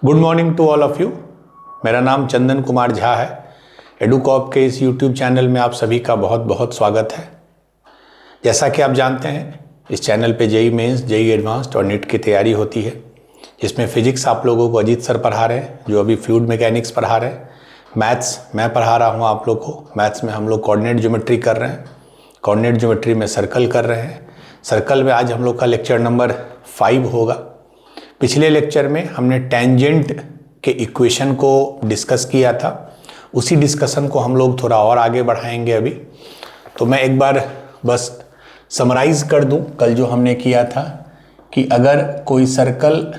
Good morning to all of you. मेरा नाम चंदन कुमार झा है। एडुकॉप के इस यूट्यूब चैनल में आप सभी का बहुत बहुत स्वागत है। जैसा कि आप जानते हैं, इस चैनल पे जेई मेंस, जेई एडवांस्ड और नीट की तैयारी होती है, जिसमें फिजिक्स आप लोगों को अजीत सर पढ़ा रहे हैं, जो अभी फ्लूइड मैकेनिक्स पढ़ा रहे हैं। मैथ्स मैं पढ़ा रहा हूँ आप लोग को। मैथ्स में हम लोग कोऑर्डिनेट ज्योमेट्री कर रहे हैं। कोऑर्डिनेट ज्योमेट्री में सर्कल कर रहे हैं। सर्कल में आज हम लोग का लेक्चर नंबर 5 होगा। पिछले लेक्चर में हमने टेंजेंट के इक्वेशन को डिस्कस किया था। उसी डिस्कशन को हम लोग थोड़ा और आगे बढ़ाएंगे अभी। तो मैं एक बार बस समराइज कर दूं कल जो हमने किया था कि अगर कोई circle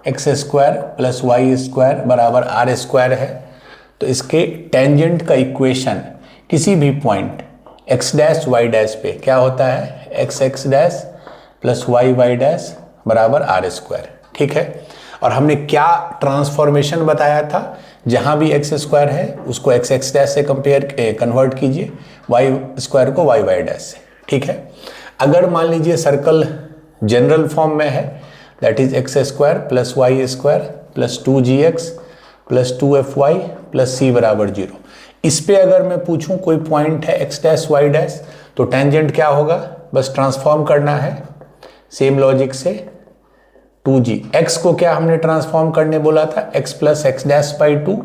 X square plus Y square बराबर आर स्क्वायर है तो इसके टेंजेंट का इक्वेशन किसी भी point X dash Y dash पे क्या होता है, X X dash plus Y Y dash बराबर आर स्क्वायर। ठीक है। और हमने क्या ट्रांसफॉर्मेशन बताया था, जहां भी एक्स स्क्वायर है उसको एक्स एक्स डैश से कन्वर्ट कीजिए, वाई स्क्वायर को वाई वाई डैश से। ठीक है। अगर मान लीजिए सर्कल जनरल फॉर्म में है, that is X square plus Y square plus 2gx plus 2fy plus c बराबर 0। इस पे अगर मैं पूछूं कोई पॉइंट है एक्स डैश वाई डैश, तो टेंजेंट क्या होगा, बस ट्रांसफॉर्म करना है सेम लॉजिक से 2g। x को क्या हमने ट्रांसफॉर्म करने बोला था, x plus x dash by 2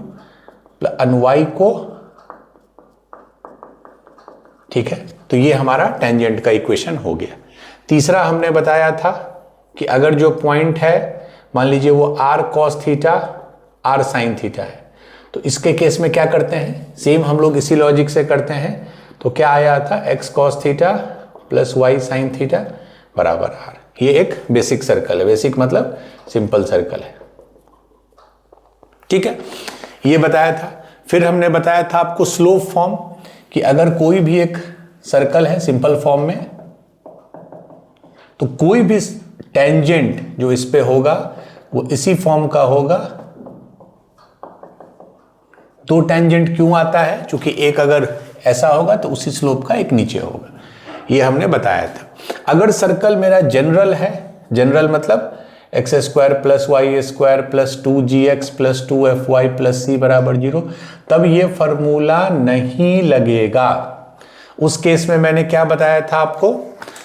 y को। ठीक है। तो ये हमारा टेंजेंट का इक्वेशन हो गया। तीसरा हमने बताया था कि अगर जो पॉइंट है मान लीजिए वो r cos theta r sin theta है, तो इसके केस में क्या करते हैं, सेम हम लोग इसी लॉजिक से करते हैं। तो क्या आया था, x cos theta plus y sin theta बराबर r। ये एक बेसिक सर्कल है। बेसिक मतलब सिंपल सर्कल है। ठीक है, ये बताया था। फिर हमने बताया था आपको स्लोप फॉर्म, कि अगर कोई भी एक सर्कल है सिंपल फॉर्म में, तो कोई भी टेंजेंट जो इस पे होगा वो इसी फॉर्म का होगा। दो टेंजेंट क्यों आता है, क्योंकि एक अगर ऐसा होगा तो उसी स्लोप का एक नीचे होगा। ये हमने बताया था। अगर सर्कल मेरा जनरल है, जनरल मतलब X square plus Y square plus 2gx plus 2fy plus c बराबर 0, तब ये फॉर्मूला नहीं लगेगा। उस केस में मैंने क्या बताया था आपको,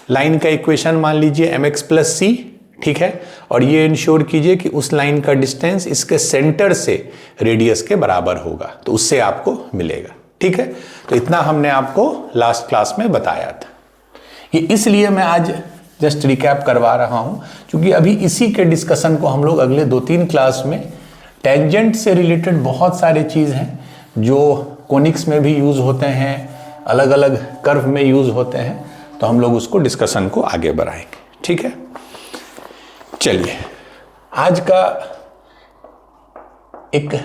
लाइन का इक्वेशन मान लीजिए mx प्लस c। ठीक है। और ये इंश्योर कीजिए कि उस लाइन का डिस्टेंस इसके सेंटर से रेडियस के बराबर होगा, तो उससे आपको मिलेगा। ठीक है। तो इतना हमने आपको लास्ट क्लास में बताया था। ये इसलिए मैं आज जस्ट रिकैप करवा रहा हूं क्योंकि अभी इसी के डिस्कशन को हम लोग अगले 2-3 क्लास में, टेंजेंट से रिलेटेड बहुत सारे चीज़ हैं जो कोनिक्स में भी यूज़ होते हैं, अलग अलग कर्व में यूज़ होते हैं, तो हम लोग उसको डिस्कशन को आगे बढ़ाएंगे। ठीक है। चलिए, आज का एक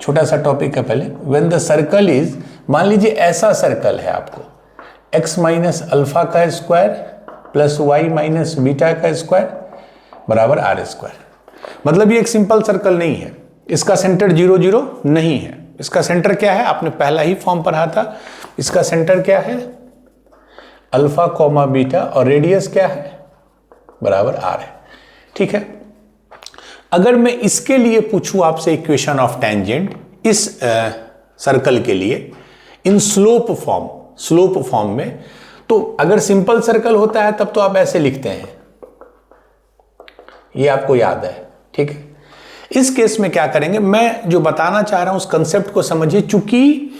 छोटा सा टॉपिक है। पहले व्हेन द सर्कल इज, मान लीजिए ऐसा सर्कल है आपको x माइनस अल्फा का square plus Y minus beta का स्क्वायर बराबर आर स्क्वायर। मतलब ये एक सिंपल सर्कल नहीं है, इसका सेंटर 0 0 नहीं है। इसका सेंटर क्या है, आपने पहला ही फॉर्म पढ़ा था। इसका सेंटर क्या है, अल्फा कॉमा बीटा, और रेडियस क्या है, बराबर आर है। ठीक है। अगर मैं इसके लिए पूछूं आपसे इक्वेशन ऑफ टेंजेंट इस सर्कल के लिए इन स्लोप फॉर्म में, तो अगर सिंपल सर्कल होता है तब तो आप ऐसे लिखते हैं, ये आपको याद है। ठीक है। इस केस में क्या करेंगे, मैं जो बताना चाह रहा हूं उस कंसेप्ट को समझिए, चूंकि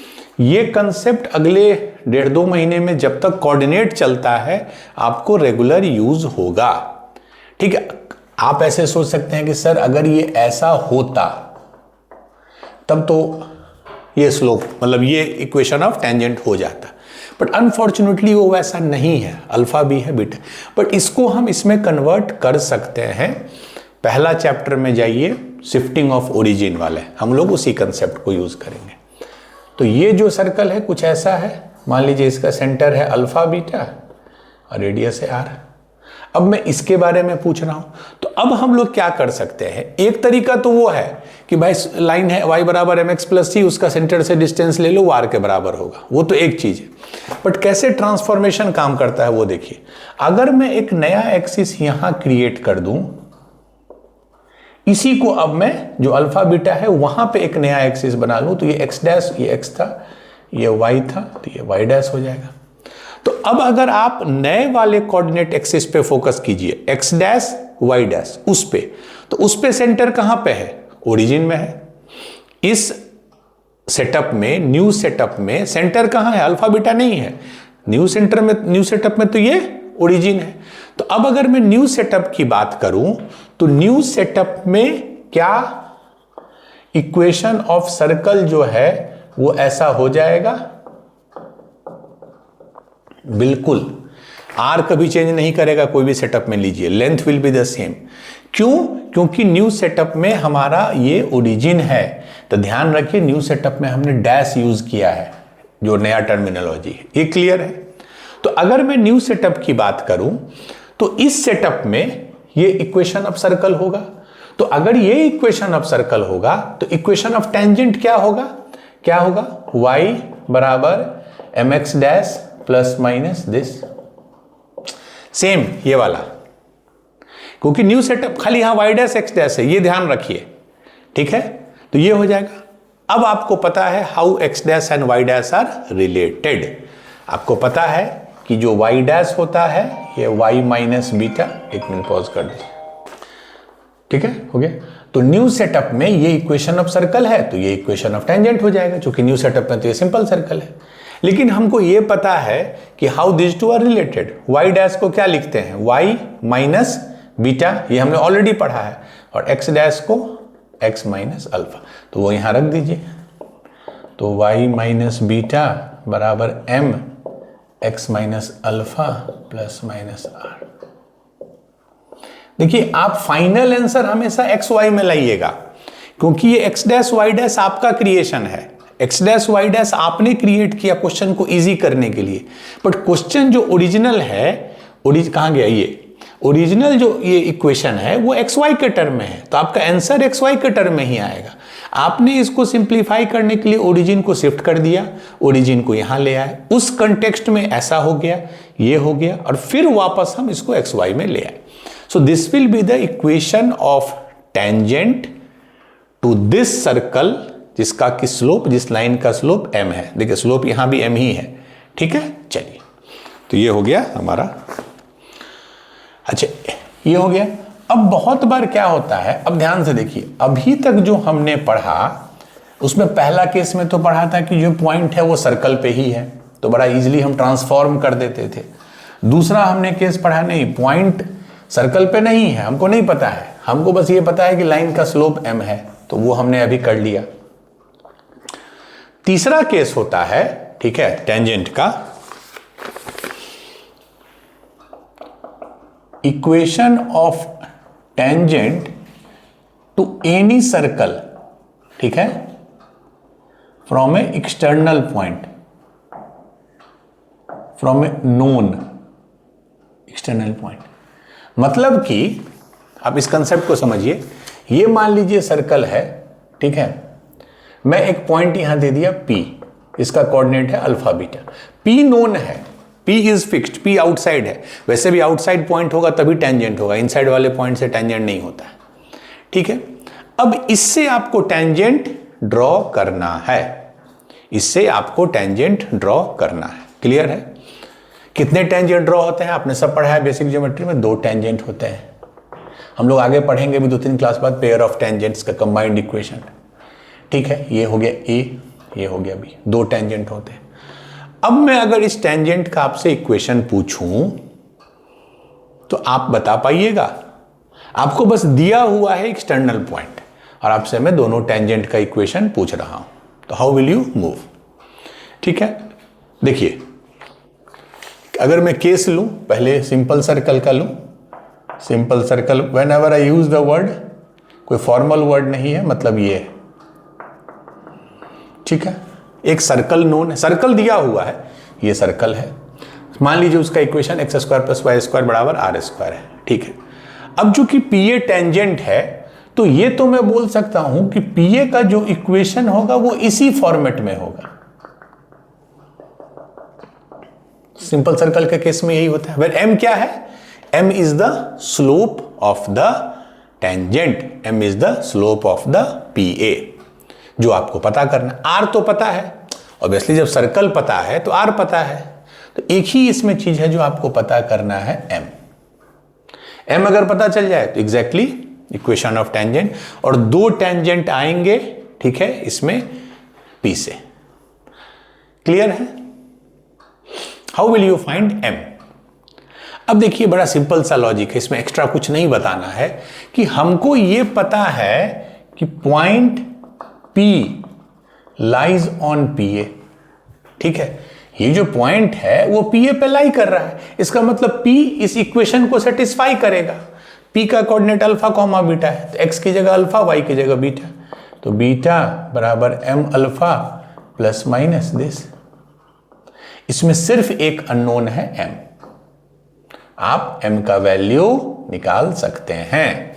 ये कंसेप्ट अगले 1.5-2 महीने में जब तक कोऑर्डिनेट चलता है आपको रेगुलर यूज होगा। ठीक है। आप ऐसे सोच सकते हैं कि सर अगर ये ऐसा होता तब तो ये स्लोप मतलब ये इक्वेशन ऑफ टेंजेंट हो जाता, बट अनफॉर्चुनेटली वो वैसा नहीं है। अल्फा भी है, बीटा, बट इसको हम इसमें कन्वर्ट कर सकते हैं। पहला चैप्टर में जाइए, शिफ्टिंग ऑफ ओरिजिन वाले, हम लोग उसी कंसेप्ट को यूज करेंगे। तो ये जो सर्कल है कुछ ऐसा है, मान लीजिए इसका सेंटर है अल्फा बीटा और रेडियस है आर। अब मैं इसके बारे में पूछ रहा हूं, तो अब हम लोग क्या कर सकते हैं, एक तरीका तो वो है कि भाई लाइन है y बराबर mx प्लस सी, उसका सेंटर से डिस्टेंस ले लो, वो r के बराबर होगा, वो तो एक चीज है। बट कैसे ट्रांसफॉर्मेशन काम करता है वो देखिए। अगर मैं एक नया एक्सिस यहां क्रिएट कर दूं, इसी को अब मैं जो अल्फा बीटा है वहां पे एक नया एक्सिस बना लूं, तो ये एक्स डैश, ये एक्स था, ये वाई था, तो ये वाई डैश हो जाएगा। तो अब अगर आप नए वाले कोऑर्डिनेट एक्सिस पे फोकस कीजिए, एक्स डैश वाई डैश, उस पे, तो उस पे सेंटर कहां पे है? ओरिजिन में है। इस सेटअप में, न्यू सेटअप में सेंटर कहां है? अल्फा बीटा नहीं है। न्यू सेटअप में तो ये ओरिजिन है। तो अब अगर मैं न्यू सेटअप की बात करूं, तो न्यू सेटअप में क्या इक्वेशन ऑफ सर्कल जो है वो ऐसा हो जाएगा, बिल्कुल आर कभी चेंज नहीं करेगा, कोई भी सेटअप में लीजिए, length will be the same. क्यों? क्योंकि न्यू सेटअप में हमारा ये ओरिजिन है। तो ध्यान रखिए, न्यू सेटअप में हमने डैश यूज किया है, जो नया टर्मिनोलॉजी है। ये क्लियर है? तो अगर मैं न्यू सेटअप की बात करूं, तो इस सेटअप में ये इक्वेशन ऑफ सर्कल होगा। तो अगर ये इक्वेशन ऑफ सर्कल होगा, तो इक्वेशन ऑफ टेंजेंट क्या होगा? क्या होगा? y बराबर mx dash plus minus this, same ये वाला, क्योंकि न्यू सेटअप खाली यहां y डैश x डैश है, ये ध्यान रखिए, ठीक है? तो ये हो जाएगा। अब आपको पता है how x dash and y dash are related. आपको पता है कि जो y डैश होता है ये y माइनस बीटा, एक मिनट पॉज कर दीजिए, ठीक है, हो गया। तो न्यू सेटअप में ये इक्वेशन ऑफ सर्कल है, तो ये इक्वेशन ऑफ टेंजेंट हो जाएगा, क्योंकि न्यू सेटअप में तो ये सिंपल सर्कल है। लेकिन हमको ये पता है कि how this two are related. y dash को क्या लिखते हैं? y माइनस बीटा, ये हमने ऑलरेडी पढ़ा है, और x डैश को x माइनस अल्फा, तो वो यहां रख दीजिए। तो y माइनस बीटा बराबर m x minus alpha plus minus R. देखिए, आप फाइनल आंसर हमेशा एक्स वाई में लाइएगा, क्योंकि ये एक्स डैश वाई डैश आपका क्रिएशन है। एक्स डैश वाई डैश आपने क्रिएट किया क्वेश्चन को इजी करने के लिए, बट क्वेश्चन जो ओरिजिनल है, कहां गया ये ओरिजिनल जो ये इक्वेशन है वो एक्स वाई के टर्म में है, तो आपका आंसर एक्स वाई के टर्म में ही आएगा। आपने इसको सिंप्लीफाई करने के लिए ओरिजिन को शिफ्ट कर दिया, ओरिजिन को यहां ले आए, उस कंटेक्स्ट में ऐसा हो गया, ये हो गया, और फिर वापस हम इसको एक्स वाई में ले आए। So this will be the equation of tangent to this circle, जिसका की स्लोप, जिस लाइन का स्लोप m है। देखिए स्लोप यहां भी m ही है, ठीक है। चलिए, तो ये हो गया हमारा। अच्छा, ये हो गया। अब बहुत बार क्या होता है, अब ध्यान से देखिए, अभी तक जो हमने पढ़ा उसमें पहला केस में तो पढ़ा था कि जो पॉइंट है वो सर्कल पे ही है, तो बड़ा इजीली हम ट्रांसफॉर्म कर देते थे। दूसरा हमने केस पढ़ा, नहीं पॉइंट सर्कल पे नहीं है, हमको नहीं पता है, हमको बस ये पता है कि लाइन का स्लोप m है, तो वो हमने अभी कर लिया। तीसरा केस होता है, ठीक है, टेंजेंट का, equation of tangent to any circle, ठीक है, from a external point, from a known external point. मतलब कि आप इस कंसेप्ट को समझिए, ये मान लीजिए सर्कल है, ठीक है, मैं एक पॉइंट यहां दे दिया P, इसका कोऑर्डिनेट है अल्फा बीटा, P नोन है, P is fixed, P outside है। वैसे भी आउटसाइड पॉइंट होगा तभी टेंजेंट होगा, इनसाइड वाले पॉइंट से टेंजेंट नहीं होता है, ठीक है। अब इससे आपको टेंजेंट ड्रॉ करना है, इससे आपको टेंजेंट ड्रॉ करना है। क्लियर है? कितने टेंजेंट ड्रॉ होते हैं आपने सब पढ़ा है बेसिक ज्योमेट्री में, 2 टेंजेंट होते हैं। हम लोग आगे पढ़ेंगे भी 2-3 क्लास बाद पेयर ऑफ टेंजेंट्स का कंबाइंड इक्वेशन, ठीक है। ये हो गया A, ये हो गया B, 2 टेंजेंट होते हैं। अब मैं अगर इस टेंजेंट का आपसे इक्वेशन पूछूं तो आप बता पाइएगा? आपको बस दिया हुआ है एक्सटर्नल पॉइंट और आपसे मैं दोनों टेंजेंट का इक्वेशन पूछ रहा हूं, तो हाउ विल यू मूव? ठीक है, देखिए अगर मैं केस लूं, पहले सिंपल सर्कल का लूं, simple circle, when ever I use the word, कोई फॉर्मल वर्ड नहीं है, मतलब ये है, ठीक है। एक सर्कल नोन है, सर्कल दिया हुआ है, ये सर्कल है, मान लीजिए उसका equation x square plus Y square बराबर आर स्क्वायर है, ठीक है। अब चूंकि PA टेंजेंट है तो ये तो मैं बोल सकता हूं कि PA का जो इक्वेशन होगा वो इसी फॉर्मेट में होगा। सिंपल सर्कल के केस में यही होता है। वेर m क्या है? m is the slope of the tangent, m is the slope of the PA, जो आपको पता करना। r तो पता है, ऑब्वियसली जब सर्कल पता है तो r पता है, तो एक ही इसमें चीज है जो आपको पता करना है, m अगर पता चल जाए तो एग्जैक्टली इक्वेशन ऑफ टेंजेंट, और दो टेंजेंट आएंगे, ठीक है, इसमें P से। क्लियर है? How will you find m? अब देखिए बड़ा सिंपल सा लॉजिक है, इसमें एक्स्ट्रा कुछ नहीं बताना है कि हमको ये पता है कि point P lies on PA, ठीक है, ये जो पॉइंट है वो PA पे लाई कर रहा है, इसका मतलब P इस इक्वेशन को सेटिस्फाई करेगा। P का कोऑर्डिनेट अल्फा कॉमा बीटा है, तो x की जगह अल्फा, y की जगह बीटा, तो बीटा बराबर m alpha plus minus this. इसमें सिर्फ एक अननोन है m, आप m का वैल्यू निकाल सकते हैं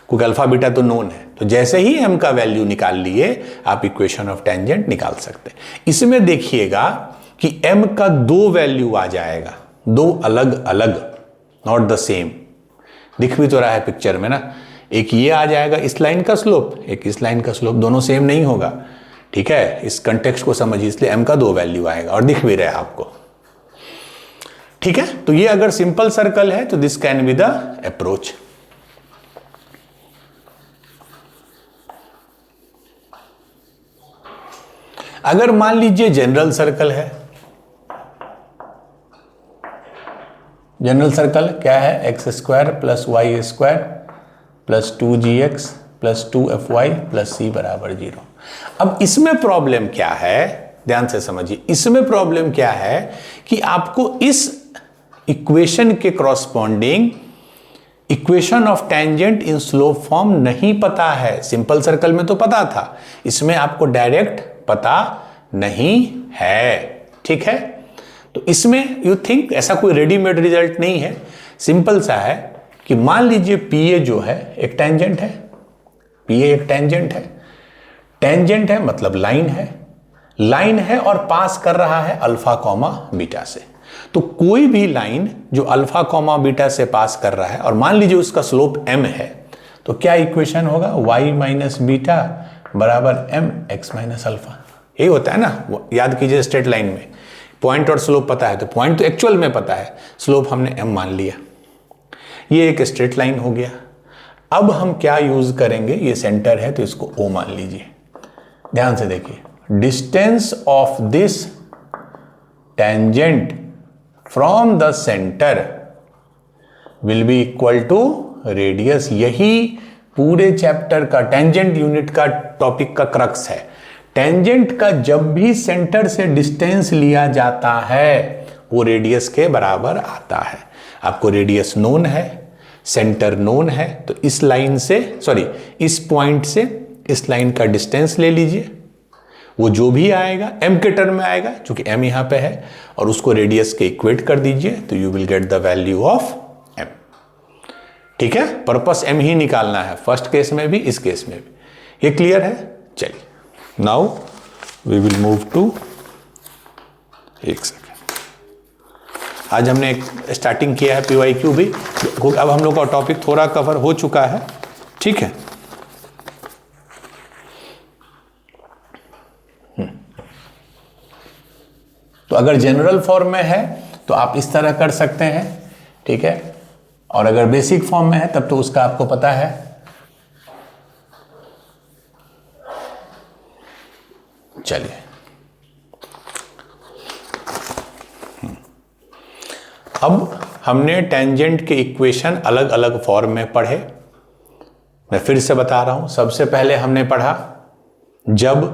क्योंकि अल्फा बीटा तो नोन है, तो जैसे ही m का वैल्यू निकाल लिए आप इक्वेशन ऑफ टेंजेंट निकाल सकते हैं। इसमें देखिएगा कि m का दो वैल्यू आ जाएगा, दो अलग अलग, नॉट द सेम, दिख भी तो रहा है पिक्चर में ना, एक ये आ जाएगा इस लाइन का स्लोप, एक इस लाइन का स्लोप, दोनों सेम नहीं होगा, ठीक है, इस कंटेक्स्ट को समझिए, इसलिए m का दो वैल्यू आएगा और दिख भी रहा है आपको, ठीक है। तो ये अगर सिंपल सर्कल है तो this can be the approach. अगर मान लीजिए जनरल सर्कल है, जनरल सर्कल क्या है, X square plus Y square plus 2gx plus 2fy plus c बराबर 0। अब इसमें प्रॉब्लम क्या है, ध्यान से समझिए, इसमें प्रॉब्लम क्या है कि आपको इस इक्वेशन के corresponding equation of tangent in slope form नहीं पता है। सिंपल सर्कल में तो पता था, इसमें आपको डायरेक्ट पता नहीं है, ठीक है। तो इसमें यू थिंक ऐसा कोई रेडीमेड रिजल्ट नहीं है, सिंपल सा है कि मान लीजिए PA जो है एक टेंजेंट है, PA एक टेंजेंट है, टेंजेंट है मतलब लाइन है, लाइन है और पास कर रहा है अल्फा कॉमा बीटा से। तो कोई भी लाइन जो अल्फा कॉमा बीटा से पास कर रहा है और मान लीजिए उसका स्लोप m है, तो क्या इक्वेशन होगा, y माइनस बीटा बराबर m x माइनस अल्फा। यही होता है ना, याद कीजिए स्ट्रेट लाइन में पॉइंट और स्लोप पता है, तो पॉइंट तो एक्चुअल में पता है, स्लोप हमने m मान लिया, ये एक स्ट्रेट लाइन हो गया। अब हम क्या यूज करेंगे, ये सेंटर है तो इसको O मान लीजिए। ध्यान से देखिए, distance of this tangent from the centre will be equal to radius. यही पूरे चैप्टर का टेंजेंट यूनिट का टॉपिक का क्रक्स है। टेंजेंट का जब भी सेंटर से डिस्टेंस लिया जाता है वो रेडियस के बराबर आता है। आपको रेडियस नोन है, सेंटर नोन है, तो इस लाइन से, सॉरी इस पॉइंट से इस लाइन का डिस्टेंस ले लीजिए, वो जो भी आएगा m के टर्म में आएगा क्योंकि m यहां पे है, और उसको रेडियस के इक्वेट कर दीजिए तो you will get the value of m। ठीक है, पर्पस m ही निकालना है, फर्स्ट केस में भी इस केस में भी। ये क्लियर है? चलिए, now we will move to, एक सेकेंड, आज हमने एक स्टार्टिंग किया है PYQ भी, अब हम लोग का टॉपिक थोड़ा कवर हो चुका है, ठीक है। तो अगर जनरल फॉर्म में है तो आप इस तरह कर सकते हैं, ठीक है, और अगर बेसिक फॉर्म में है तब तो उसका आपको पता है। चलिए, अब हमने टेंजेंट के इक्वेशन अलग अलग फॉर्म में पढ़े। मैं फिर से बता रहा हूं, सबसे पहले हमने पढ़ा जब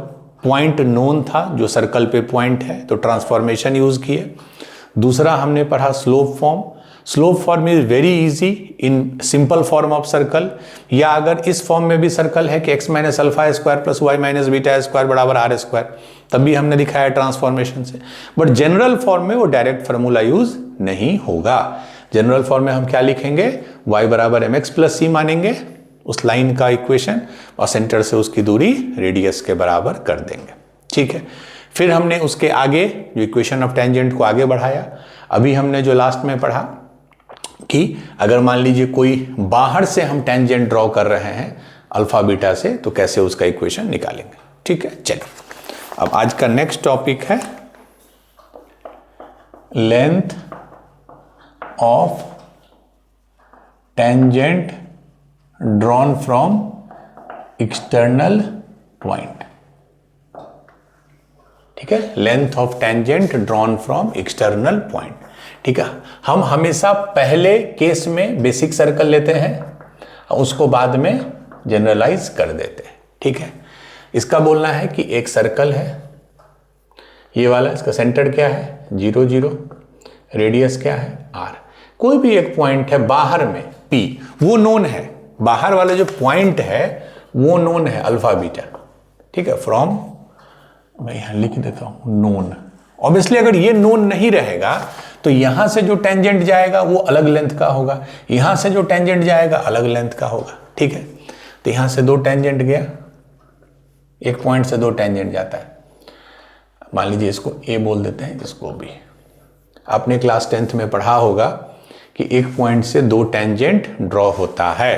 पॉइंट नोन था, जो सर्कल पे पॉइंट है, तो ट्रांसफॉर्मेशन यूज किए। दूसरा हमने पढ़ा slope form. Slope form is very easy in simple form of circle, या अगर इस फॉर्म में भी सर्कल है कि x minus alpha square plus Y minus beta square बराबर आर स्क्वायर, तब भी हमने दिखाया ट्रांसफॉर्मेशन से। बट जनरल फॉर्म में वो डायरेक्ट फार्मूला यूज नहीं होगा। जनरल फॉर्म में हम क्या लिखेंगे, y बराबर mx प्लस सी मानेंगे उस लाइन का इक्वेशन, और सेंटर से उसकी दूरी रेडियस के बराबर कर देंगे, ठीक है। फिर हमने उसके आगे जो इक्वेशन ऑफ टेंजेंट को आगे बढ़ाया। अभी हमने जो लास्ट में पढ़ा कि अगर मान लीजिए कोई बाहर से हम टेंजेंट ड्रॉ कर रहे हैं अल्फा बीटा से, तो कैसे उसका इक्वेशन निकालेंगे। ठीक है, चलो अब आज का नेक्स्ट टॉपिक है length of tangent drawn from external point. ठीक है, length of tangent drawn from external point. ठीक है, हम हमेशा पहले केस में बेसिक सर्कल लेते हैं, उसको बाद में जनरलाइज कर देते हैं। ठीक है, इसका बोलना है कि एक सर्कल है ये वाला, इसका सेंटर क्या है 0 0, रेडियस क्या है r। कोई भी एक पॉइंट है बाहर में p, वो नोन है, बाहर वाला जो पॉइंट है वो नोन है अल्फा बीटा। ठीक है, फ्रॉम, मैं यहां लिख देता हूं नोन। ऑब्वियसली अगर ये नोन नहीं रहेगा तो यहां से जो टेंजेंट जाएगा वो अलग लेंथ का होगा, यहां से जो टेंजेंट जाएगा अलग लेंथ का होगा। ठीक है, तो यहां से 2 टेंजेंट गया, एक पॉइंट से 2 टेंजेंट जाता है, मान लीजिए इसको A बोल देते हैं, इसको B। आपने क्लास 10th में पढ़ा होगा कि एक पॉइंट से 2 टेंजेंट ड्रॉ होता है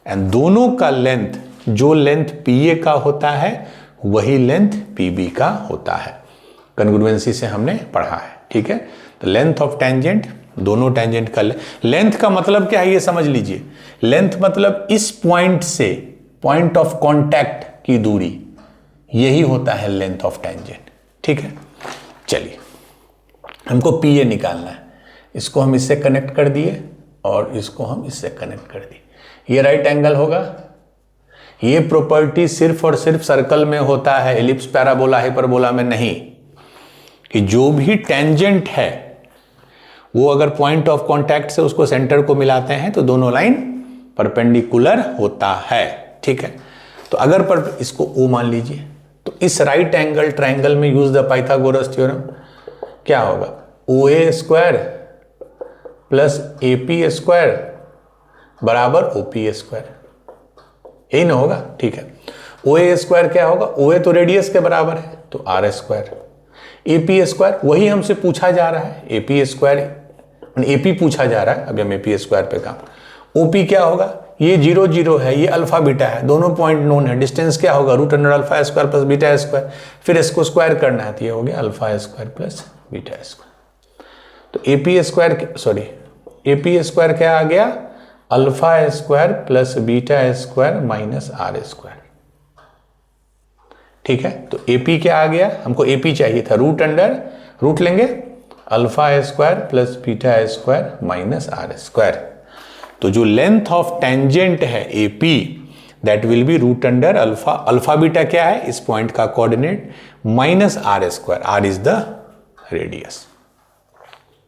एंड दोनों का लेंथ, जो लेंथ PA का होता है वही लेंथ PB का होता है। कॉन्ग्रुएंसी से हमने पढ़ा है। ठीक है, तो लेंथ ऑफ टेंजेंट, दोनों टेंजेंट का लेंथ का मतलब क्या है ये समझ लीजिए। लेंथ मतलब इस पॉइंट से पॉइंट ऑफ कांटेक्ट की दूरी, यही होता है लेंथ ऑफ टेंजेंट। ठीक है, चलिए हमको PA निकालना है, इसको हम इससे कनेक्ट कर दिए और इसको हम इससे कनेक्ट कर दिए, ये राइट एंगल होगा। ये प्रॉपर्टी सिर्फ और सिर्फ सर्कल में होता है, एलिप्स, पैराबोला, हाइपरबोला में नहीं, कि जो भी टेंजेंट है वो अगर पॉइंट ऑफ कांटेक्ट से उसको सेंटर को मिलाते हैं तो दोनों लाइन परपेंडिकुलर होता है। ठीक है, तो अगर पर इसको O मान लीजिए तो इस राइट एंगल ट्रायंगल में यूज द पाइथागोरस थ्योरम, क्या होगा OA square plus AP square बराबर OP स्क्वायर, यही ना होगा। ठीक है, OA स्क्वायर क्या होगा, OA तो रेडियस के बराबर है तो R स्क्वायर, AP स्क्वायर वही हमसे पूछा जा रहा है, AP स्क्वायर AP पूछा जा रहा है, अभी हम AP स्क्वायर पे काम। OP क्या होगा, ये 0 0 है, ये अल्फा बीटा है, दोनों पॉइंट नोन है, डिस्टेंस क्या होगा √alpha square plus beta square, फिर इसको स्क्वायर करना है तो ये हो गया alpha square plus beta square. तो AP स्क्वायर क्या आ गया, alpha square plus beta square minus R square. ठीक है, तो AP क्या आ गया, हमको AP चाहिए था, रूट लेंगे alpha square plus beta square minus R square. तो जो लेंथ ऑफ टेंजेंट है AP, that will be √alpha, alpha beta क्या है इस पॉइंट का coordinate, minus R square, R is the radius.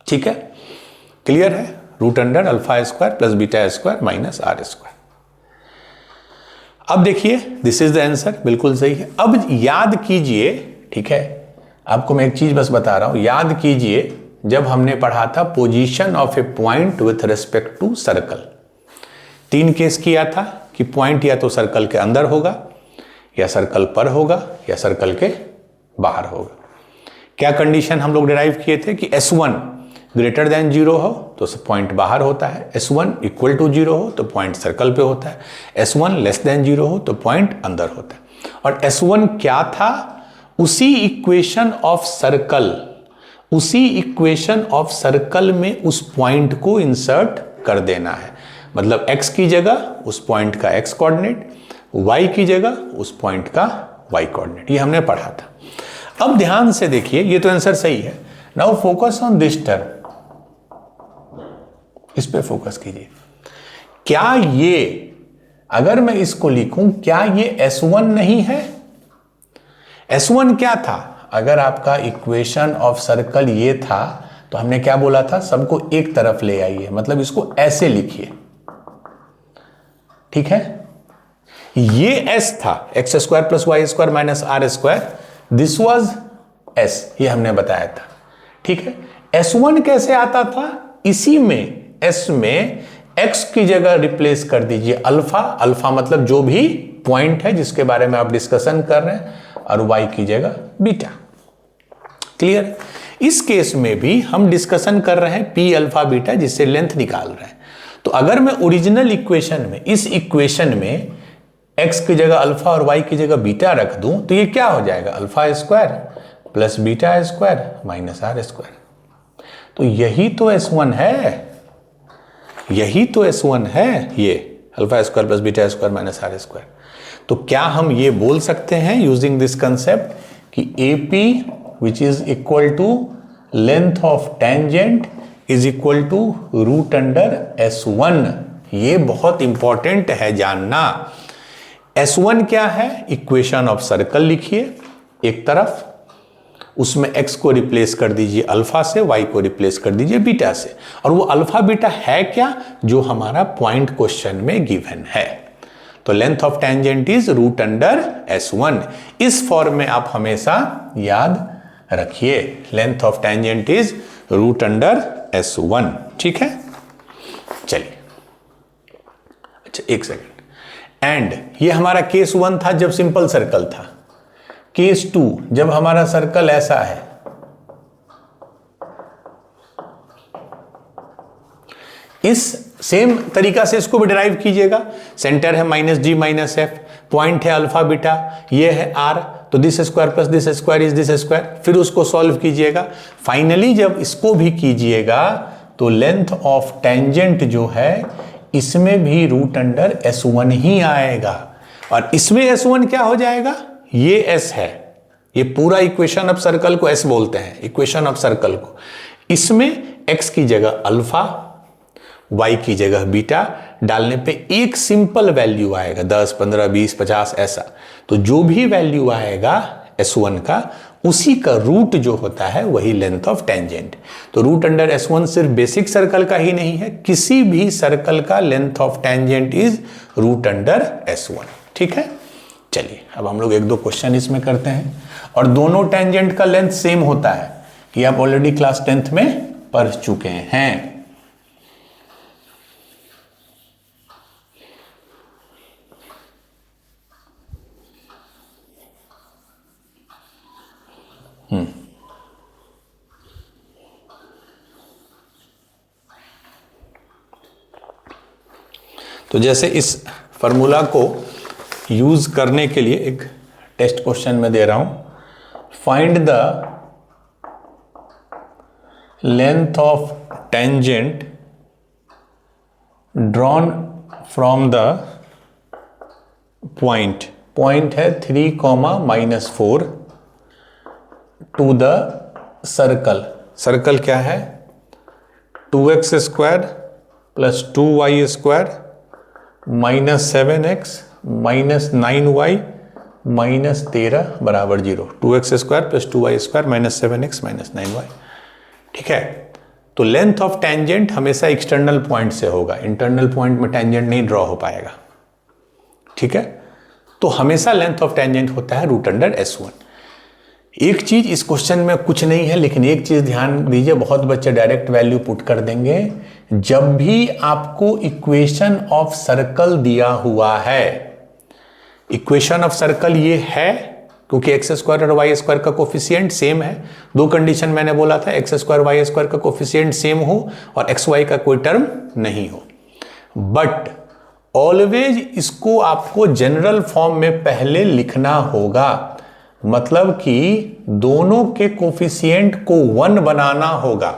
ठीक है, क्लियर है, √alpha square plus beta square minus R square. अब देखिए दिस इज द आंसर, बिल्कुल सही है। अब याद कीजिए, ठीक है, आपको मैं एक चीज बस बता रहा हूं, याद कीजिए जब हमने पढ़ा था position of a point with respect to circle, 3 case किया था कि पॉइंट या तो सर्कल के अंदर होगा, या सर्कल पर होगा, या सर्कल के बाहर होगा। क्या कंडीशन हम लोग डिराइव किए थे कि S1 ग्रेटर देन 0 हो तो पॉइंट बाहर होता है, S1 इक्वल टू 0 हो तो पॉइंट सर्कल पे होता है, S1 लेस देन 0 हो तो पॉइंट अंदर होता है। और S1 क्या था, उसी इक्वेशन ऑफ सर्कल में उस पॉइंट को इंसर्ट कर देना है। मतलब x की जगह उस पॉइंट का x कोऑर्डिनेट, y की जगह उस पॉइंट का y कोऑर्डिनेट, ये हमने पढ़ा था। अब ध्यान से देखिए, ये तो आंसर सही है। Now focus on this term, इस पे फोकस कीजिए। क्या ये, अगर मैं इसको लिखूं, क्या ये S1 नहीं है? S1 क्या था, अगर आपका इक्वेशन ऑफ सर्कल ये था तो हमने क्या बोला था, सबको एक तरफ ले आइए, मतलब इसको ऐसे लिखिए। ठीक है, ये S था, x square plus Y square minus R square, this was S, ये हमने बताया था। ठीक है, S1 कैसे आता था, इसी में S में x की जगह रिप्लेस कर दीजिए अल्फा मतलब जो भी पॉइंट है जिसके बारे में आप डिस्कशन कर रहे हैं, और y की जगह बीटा। क्लियर? इस केस में भी हम डिस्कशन कर रहे हैं पी अल्फा बीटा, जिससे लेंथ निकाल रहे हैं। तो अगर मैं ओरिजिनल इक्वेशन में, इस इक्वेशन में x की जगह अल्फा और y की जगह बीटा रख दूं तो ये क्या हो जाएगा, alpha square plus beta square minus R square. तो यही तो S1 है, यही तो S1 है, ये alpha square plus beta square minus R square. तो क्या हम ये बोल सकते हैं यूजिंग दिस कंसेप्ट कि AP which is equal to length of tangent is equal to root under S1। ये बहुत इंपॉर्टेंट है जानना। S1 क्या है, इक्वेशन ऑफ सर्कल लिखिए एक तरफ, उसमें x को रिप्लेस कर दीजिए अल्फा से, y को रिप्लेस कर दीजिए बीटा से, और वो अल्फा बीटा है क्या, जो हमारा पॉइंट क्वेश्चन में गिवन है। तो length of tangent is root under S1। इस फॉर्म में आप हमेशा याद रखिए, length of tangent is root under S1। ठीक है, चलिए अच्छा एक सेकेंड। एंड ये हमारा केस 1 था जब सिंपल सर्कल था। केस 2 जब हमारा सर्कल ऐसा है, इस सेम तरीका से इसको भी डिराइव कीजिएगा। सेंटर है -g - f, पॉइंट है अल्फा बीटा, ये है r, तो this square plus this square is this square. फिर उसको सॉल्व कीजिएगा। फाइनली जब इसको भी कीजिएगा तो लेंथ ऑफ टेंजेंट जो है इसमें भी रूट अंडर S1 ही आएगा, और इसमें S1 क्या हो जाएगा, ये S है, ये पूरा इक्वेशन ऑफ सर्कल को S बोलते हैं, इक्वेशन ऑफ सर्कल को। इसमें x की जगह अल्फा, y की जगह बीटा डालने पे एक सिंपल वैल्यू आएगा, 10, 15, 20, 50 ऐसा। तो जो भी वैल्यू आएगा S1 का, उसी का रूट जो होता है वही लेंथ ऑफ टेंजेंट। तो रूट अंडर S1 सिर्फ बेसिक सर्कल का ही नहीं है, किसी भी सर्कल का length of tangent is root under S1। ठीक है, चलिए अब हम लोग एक दो क्वेश्चन इसमें करते हैं। और दोनों टेंजेंट का लेंथ सेम होता है, ये आप ऑलरेडी क्लास 10th में पढ़ चुके हैं। तो जैसे इस फॉर्मूला को यूज करने के लिए एक टेस्ट क्वेश्चन में दे रहा हूं, find the length of tangent drawn from the point, point है 3, -4 टू द सर्कल। सर्कल क्या है, 2x square plus 2y square -7x -9y -13 बराबर 0। 2x square plus 2y square -7x -9y। ठीक है, तो लेंथ ऑफ टेंजेंट हमेशा external point से होगा, इंटरनल पॉइंट में टेंजेंट नहीं ड्रॉ हो पाएगा। ठीक है, तो हमेशा लेंथ ऑफ टेंजेंट होता है रूट अंडर S1। एक चीज इस क्वेश्चन में कुछ नहीं है, लेकिन एक चीज ध्यान दीजिए, बहुत बच्चे डायरेक्ट वैल्यू पुट कर देंगे। जब भी आपको इक्वेशन ऑफ सर्कल दिया हुआ है, इक्वेशन ऑफ सर्कल ये है क्योंकि एक्स स्क्वायर और वाई स्क्वायर का कोफिशिएंट सेम है। दो कंडीशन मैंने बोला था, एक्स स्क्वायर वाई स्क्वायर का कोफिशिएंट सेम हो और एक्स वाई का कोई टर्म नहीं हो। बट ऑलवेज इसको आपको जनरल फॉर्म में पहले लिखना होगा, मतलब कि दोनों के कोफिशिएंट को 1 बनाना होगा।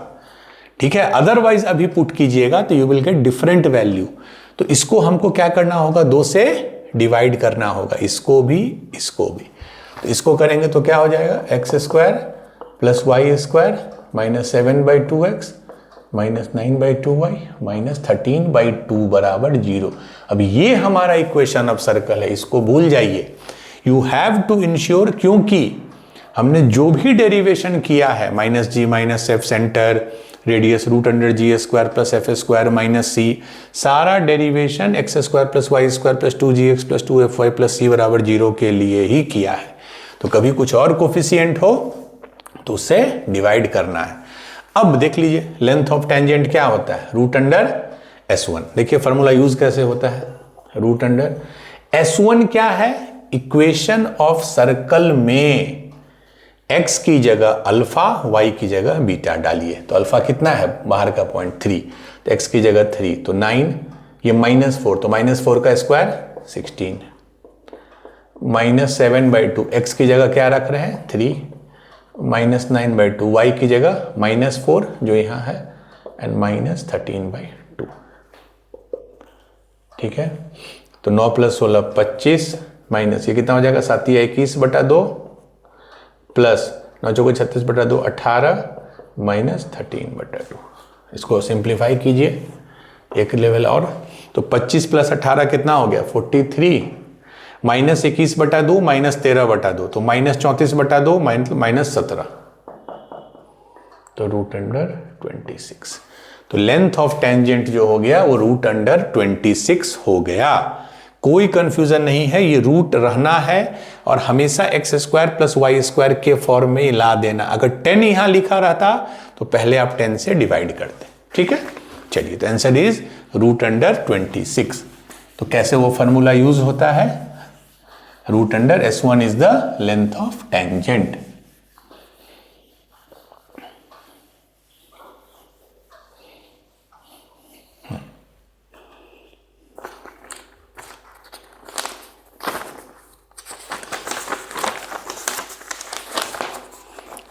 ठीक है, अदरवाइज अभी पुट कीजिएगा तो you will get different value. तो इसको हमको क्या करना होगा, 2 से डिवाइड करना होगा, इसको भी इसको भी। तो इसको करेंगे तो क्या हो जाएगा, X square plus Y square -7/2x -9/2y -13/2 बराबर 0। अब ये हमारा इक्वेशन ऑफ सर्कल है, इसको भूल जाइए। यू हैव टू इंश्योर, क्योंकि हमने जो भी डेरिवेशन किया है -g -f centre radius root under g square plus f square minus c, सारा derivation x square plus Y square plus 2gx plus 2fy plus c बराबर 0 के लिए ही किया है। तो कभी कुछ और कोफिशिएंट हो तो उससे डिवाइड करना है। अब देख लीजिए लेंथ ऑफ टेंजेंट क्या होता है, रूट अंडर S1। देखिए फॉर्मूला यूज कैसे होता है, रूट अंडर S1 क्या है, इक्वेशन ऑफ सर्कल में x की जगह अल्फा, y की जगह बीटा डालिए। तो अल्फा कितना है बाहर का पॉइंट 3, तो x की जगह 3 तो 9, ये -4 तो -4 का स्क्वायर 16, -7/2 x की जगह क्या रख रहे हैं 3, -9/2 y की जगह -4 जो यहाँ है एंड -13/2। ठीक है, तो 9 + 16 25 माइनस ये कितना हो जाएगा 7 या 21/2 प्लस 9 चौको 36/2 18 -13/2। इसको सिंप्लीफाई कीजिए एक लेवल और, तो 25 + 18 कितना हो गया 43, -21/2 -13/2 तो -34/2 -17, तो √26। तो लेंथ ऑफ टेंजेंट जो हो गया वो √26 हो गया। कोई कंफ्यूजन नहीं है, ये रूट रहना है और हमेशा x² + y² के फॉर्म में ला देना। अगर 10 यहां लिखा रहता तो पहले आप 10 से डिवाइड करते। ठीक है, चलिए, तो आंसर इज √26। तो कैसे वो फॉर्मूला यूज होता है, √S1 is the length of tangent.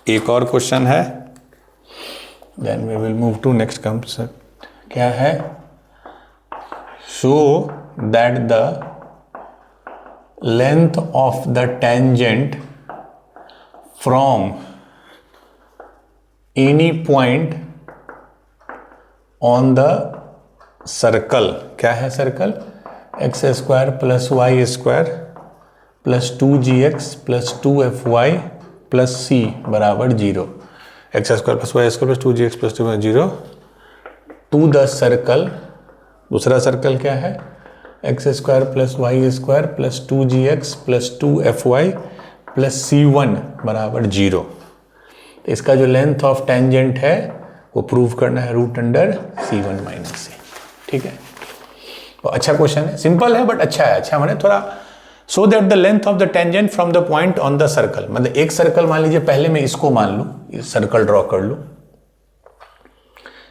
एक और क्वेश्चन है, then we will move to next concept. क्या है, show that the length of the tangent from any point on the circle, क्या है circle, x² + y² + 2gx + 2fy + c बराबर 0, x² + y² + 2gx + 2 0 to the circle, दूसरा circle क्या है, x² + y² + 2gx + 2fy + c1 बराबर 0। तो इसका जो लेंथ ऑफ टेंजेंट है वो प्रूव करना है √C1 - c। ठीक है, तो अच्छा क्वेश्चन है, सिंपल है बट अच्छा है। अच्छा माने थोड़ा, so that the length of the tangent from the point on the circle, मतलब एक सर्कल मान लीजिए, पहले मैं इसको मान लूं, सर्कल ड्रॉ कर लूं।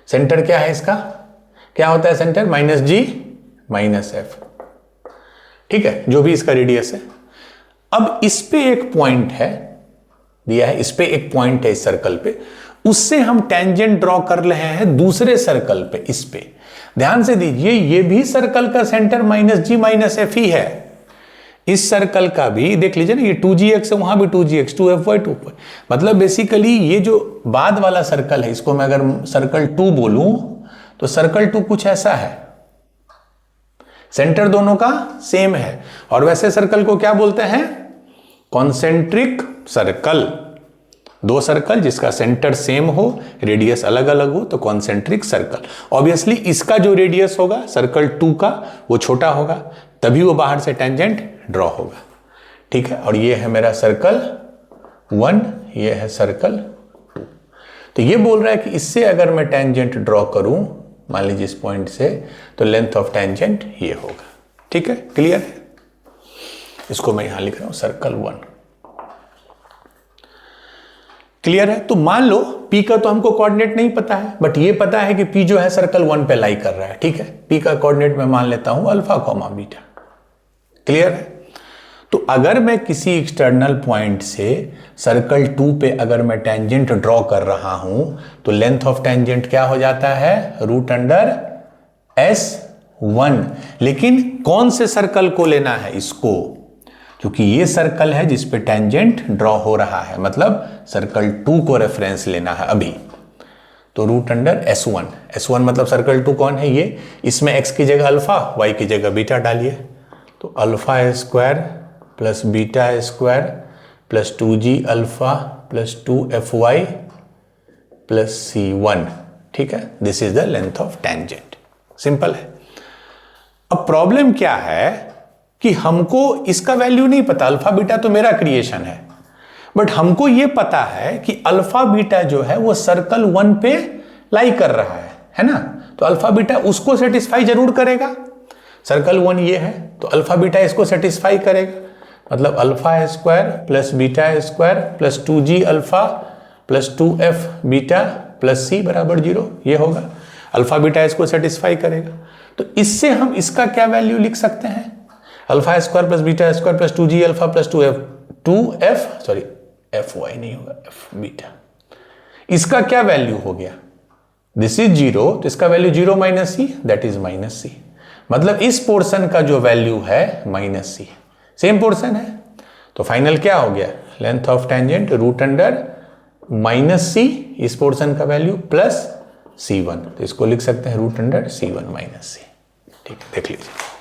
सेंटर क्या है इसका, क्या होता है सेंटर, -g -f। ठीक है, जो भी इसका रेडियस है। अब इस पे एक पॉइंट है दिया है, इस पे एक पॉइंट है इस सर्कल पे, उससे हम टेंजेंट ड्रॉ कर रहे हैं दूसरे सर्कल पे, इस पे ध्यान से दीजिए, ये भी सर्कल का सेंटर -g -f ही है। इस सर्कल का भी देख लीजिए ना, ये 2gx है, वहां भी 2gx, 2fy 2fy, मतलब बेसिकली ये जो बाद वाला सर्कल है, इसको मैं अगर सर्कल 2 बोलूं तो सर्कल 2 कुछ ऐसा है, सेंटर दोनों का सेम है। और वैसे सर्कल को क्या बोलते हैं, कॉन्सेंट्रिक सर्कल। दो सर्कल जिसका सेंटर सेम हो, रेडियस अलग अलग हो, तो कॉन्सेंट्रिक सर्कल। ऑब्वियसली इसका जो रेडियस होगा सर्कल 2 का वो छोटा होगा, तभी वो बाहर से टेंजेंट ड्रॉ होगा। ठीक है, और ये है मेरा सर्कल 1, ये है सर्कल 2। तो ये बोल रहा है कि इससे अगर मैं टेंजेंट ड्रॉ करूं, मान लीजिए इस पॉइंट से, तो लेंथ ऑफ टेंजेंट ये होगा। ठीक है, क्लियर है, इसको मैं यहां लिख रहा हूं सर्कल 1। क्लियर है, तो मान लो P का तो हमको कोऑर्डिनेट नहीं पता है, बट ये पता है कि P जो है सर्कल 1 पे लाई कर रहा है। ठीक है, P का कोऑर्डिनेट मैं मान लेता हूं अल्फा, बीटा। क्लियर है, तो अगर मैं किसी एक्सटर्नल पॉइंट से सर्कल 2 पे अगर मैं टेंजेंट ड्रॉ कर रहा हूं, तो लेंथ ऑफ टेंजेंट क्या हो जाता है, √S1। लेकिन कौन से सर्कल को लेना है, इसको, क्योंकि ये सर्कल है जिस पे टेंजेंट ड्रॉ हो रहा है, मतलब सर्कल 2 को रेफरेंस लेना है अभी। तो √S1, S1 मतलब सर्कल 2 कौन है, ये, इसमें x की जगह अल्फा, y की जगह बीटा डालिए, तो α² + β² + 2g अल्फा + 2fy + c1। ठीक है, this is the length of tangent, simple है। अब प्रॉब्लम क्या है कि हमको इसका वैल्यू नहीं पता, अल्फा बीटा तो मेरा क्रिएशन है, बट हमको ये पता है कि अल्फा बीटा जो है वो सर्कल 1 पे लाई कर रहा है ना, तो अल्फा बीटा उसको सेटिस्फाई जरूर करेगा। सर्कल 1 ये है, तो अल्फा बीटा इसको सेटिस्फाई करेगा। मतलब alpha square plus beta square plus 2g alpha plus 2f beta plus c बराबर 0, ये होगा। अल्फा बीटा इसको सेटिस्फाई करेगा। तो इससे हम इसका क्या वैल्यू लिख सकते हैं, alpha square plus beta square plus 2g alpha plus 2f sorry fy नहीं होगा, f बीटा, इसका क्या वैल्यू हो गया, दिस इज 0, तो इसका value 0 minus c, that is minus c. मतलब इस पोर्शन का जो वैल्यू है माइनस सी, सेम पोर्शन है। तो फाइनल क्या हो गया, length of tangent root under minus c, इस पोर्शन का वैल्यू प्लस C1, तो इसको लिख सकते हैं रूट अंडर C1 माइनस सी। ठीक है, देख लीजिए।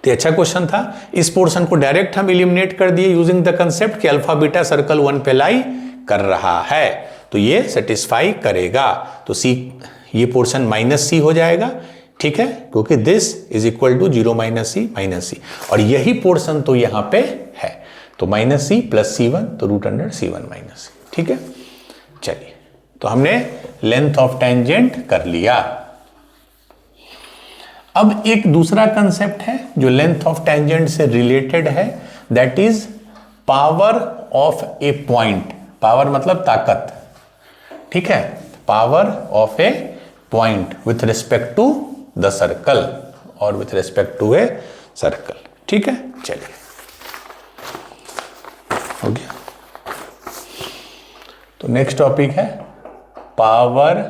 तो अच्छा क्वेश्चन था। इस पोर्शन को डायरेक्ट हम इलिमिनेट कर दिए यूजिंग द कंसेप्ट कि अल्फा बीटा सर्कल 1 पे लाई कर रहा है, तो ये सेटिस्फाई करेगा। तो सी, ये पोर्शन माइनस सी हो जाएगा, ठीक है, क्योंकि this is equal to 0 minus c, और यही पोर्शन तो यहां पे है, तो माइनस सी प्लस C1, तो रूट अंडर C1 माइनस सी। ठीक है, चलिए, तो हमने लेंथ ऑफ टेंजेंट कर लिया। अब एक दूसरा कंसेप्ट है जो लेंथ ऑफ टेंजेंट से रिलेटेड है, that is power of a point. Power मतलब ताकत, ठीक है, power of a point with respect to the circle और with respect to a circle. ठीक है, चलिए, हो गया। तो नेक्स्ट टॉपिक है power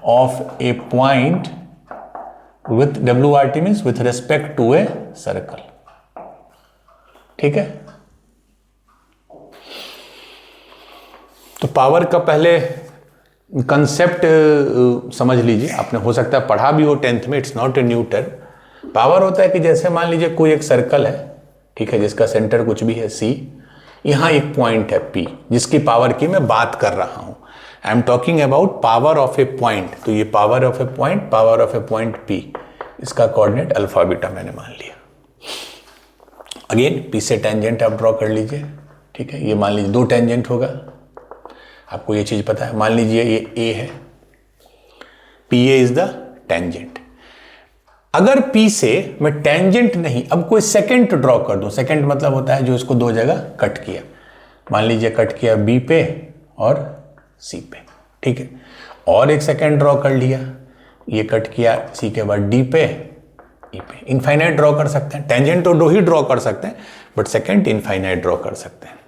of a point with WRT means with respect to a circle. ठीक है, तो पावर का पहले कंसेप्ट समझ लीजिए। आपने हो सकता है पढ़ा भी हो 10th में, it's not a new term. Power होता है कि जैसे मान लीजिए कोई एक सर्कल है, ठीक है, जिसका सेंटर कुछ भी है C, यहां एक पॉइंट है P, जिसकी पावर की मैं बात कर रहा हूं। I am talking about power of a point. तो ये power of a point P, इसका कोऑर्डिनेट अल्फा बीटा मैंने मान लिया। अगेन P से टेंजेंट आप ड्रॉ कर लीजिए, ठीक है। ये मान लीजिए 2 टेंजेंट होगा, आपको ये चीज पता है। मान लीजिए ये A है, PA इज द टेंजेंट। अगर P से मैं टेंजेंट नहीं, अब कोई सेकंड ड्रॉ कर दूं, सेकंड मतलब होता है जो इसको 2 जगह कट किया। मान लीजिए कट किया B पे और C पे, ठीक है, और एक सेकंड ड्रॉ कर लिया, ये कट किया C के बाद D पे, E पे। इनफाइनाइट ड्रॉ कर सकते हैं, टेंजेंट तो 2 ही ड्रॉ कर सकते हैं, बट सेकंड इनफाइनाइट ड्रॉ कर सकते हैं।